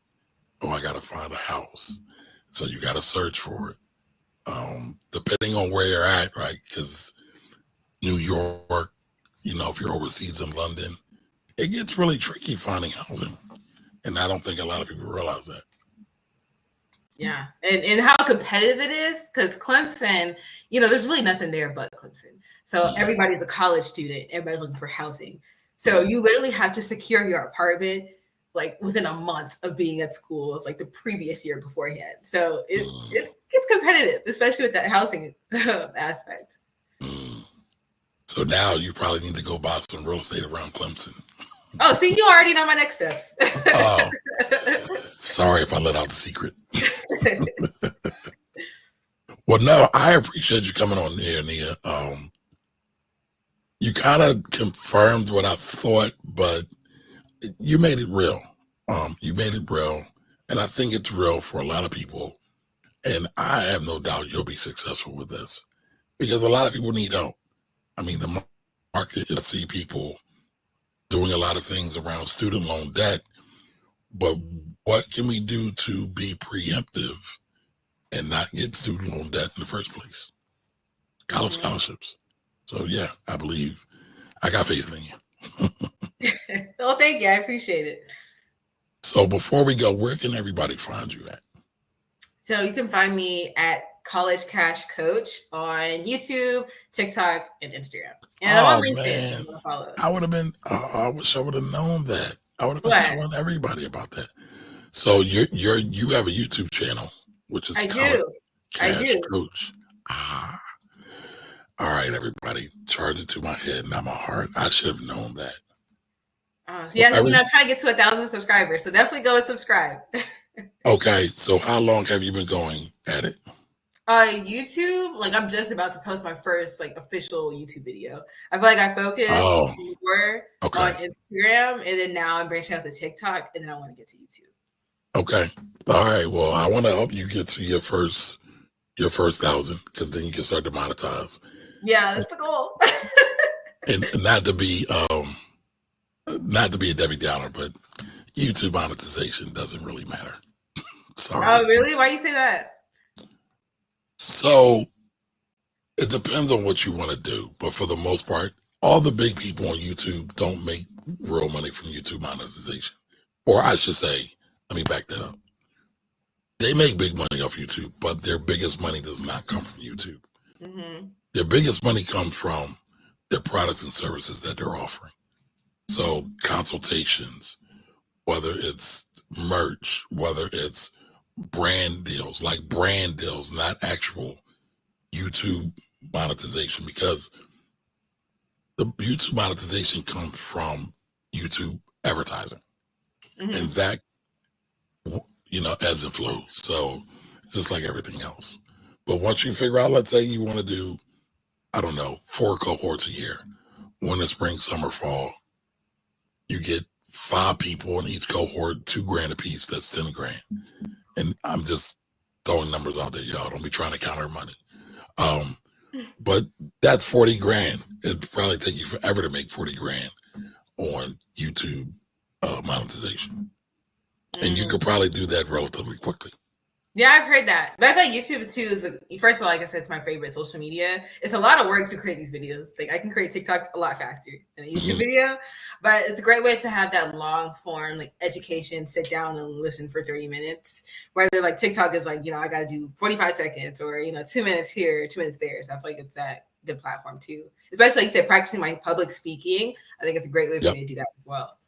Oh, I got to find a house. So you got to search for it. Depending on where you're at, right? Because New York, if you're overseas in London, it gets really tricky finding housing. And I don't think a lot of people realize that. Yeah. And how competitive it is, because Clemson, there's really nothing there but Clemson. So everybody's a college student. Everybody's looking for housing. So you literally have to secure your apartment like within a month of being at school, like the previous year beforehand. So it gets competitive, especially with that housing aspect. So now you probably need to go buy some real estate around Clemson. Oh, see, you already know my next steps. Oh, sorry if I let out the secret. Well, no, I appreciate you coming on here, NiA. you kind of confirmed what I thought, but you made it real. You made it real, and I think it's real for a lot of people. And I have no doubt you'll be successful with this because a lot of people need help. I mean, the market, I see people doing a lot of things around student loan debt, but what can we do to be preemptive and not get student loan debt in the first place? College scholarships. So yeah, I believe I got faith in you. Well, thank you. I appreciate it. So before we go, where can everybody find you at? So you can find me at College Cash Coach on YouTube, TikTok, and Instagram. And I'm on LinkedIn. Man, So follow. I would have been. I wish I would have known that. I would have been What? telling everybody about that. So you have a YouTube channel, which is College Cash Coach. Ah. All right, everybody, charge it to my head, not my heart. I should have known that. Yeah, I'm trying to get to 1,000 subscribers, so definitely go and subscribe. Okay, so how long have you been going at it? YouTube, like I'm just about to post my first like official YouTube video. I feel like I focused more on Instagram, and then now I'm branching out to TikTok, and then I want to get to YouTube. Okay. All right. Well, I want to help you get to your first 1,000 because then you can start to monetize. Yeah, that's the goal. and not to be a Debbie Downer, but YouTube monetization doesn't really matter. Sorry. Oh, really? Why you say that? So it depends on what you want to do, but for the most part, all the big people on YouTube don't make real money from YouTube monetization. Or I should say, let me back that up. They make big money off YouTube, but their biggest money does not come from YouTube. Mm-hmm. Their biggest money comes from their products and services that they're offering. So consultations, whether it's merch, whether it's brand deals, not actual YouTube monetization, because the YouTube monetization comes from YouTube advertising. Mm-hmm. And that, ebbs and flows. So just like everything else. But once you figure out, let's say you want to do, 4 cohorts a year, winter, spring, summer, fall, you get 5 people in each cohort, $2,000 a piece. That's $10,000. And I'm just throwing numbers out there, y'all. Don't be trying to count our money. But that's $40,000. It'd probably take you forever to make $40,000 on YouTube monetization. And you could probably do that relatively quickly. Yeah, I've heard that. But I feel like YouTube too is, first of all, like I said, it's my favorite social media. It's a lot of work to create these videos. Like I can create TikToks a lot faster than a YouTube video, but it's a great way to have that long form, like education, sit down and listen for 30 minutes. Whether like TikTok is like, I got to do 45 seconds or, 2 minutes here, 2 minutes there. So I feel like it's that good platform too. Especially like you said, practicing my public speaking. I think it's a great way for me to do that as well.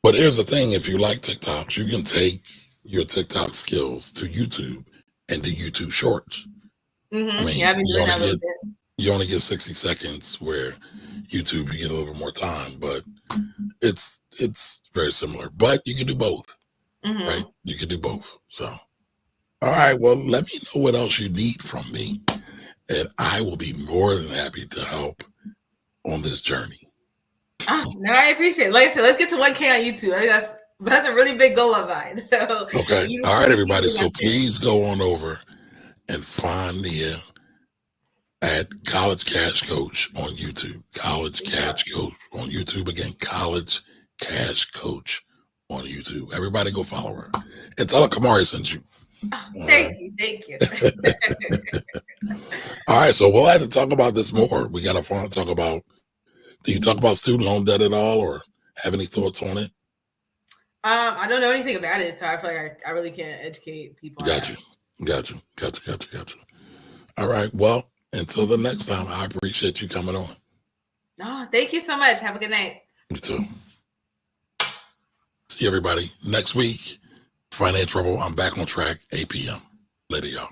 But here's the thing. If you like TikToks, you can take your TikTok skills to YouTube and do YouTube shorts. Mm-hmm. I mean, you only get 60 seconds, where YouTube, you get a little bit more time, but it's very similar. But you can do both, right? You can do both. So, all right. Well, let me know what else you need from me, and I will be more than happy to help on this journey. No, I appreciate it. Like I said, let's get to 1K on YouTube. I think that's a really big goal of mine. So okay. All right, everybody. So please go on over and find NiA at College Cash Coach on YouTube. College Cash Coach on YouTube. Again, College Cash Coach on YouTube. Everybody go follow her. And tell her Kamari sent you. Thank you. All right, so we'll have to talk about this more. We got to talk about, do you talk about student loan debt at all, or have any thoughts on it? I don't know anything about it, so I feel like I really can't educate people. Got you. All right. Well, until the next time, I appreciate you coming on. No, thank you so much. Have a good night. You too. See everybody next week. Finance Trouble. I'm back on track, 8 p.m. Later, y'all.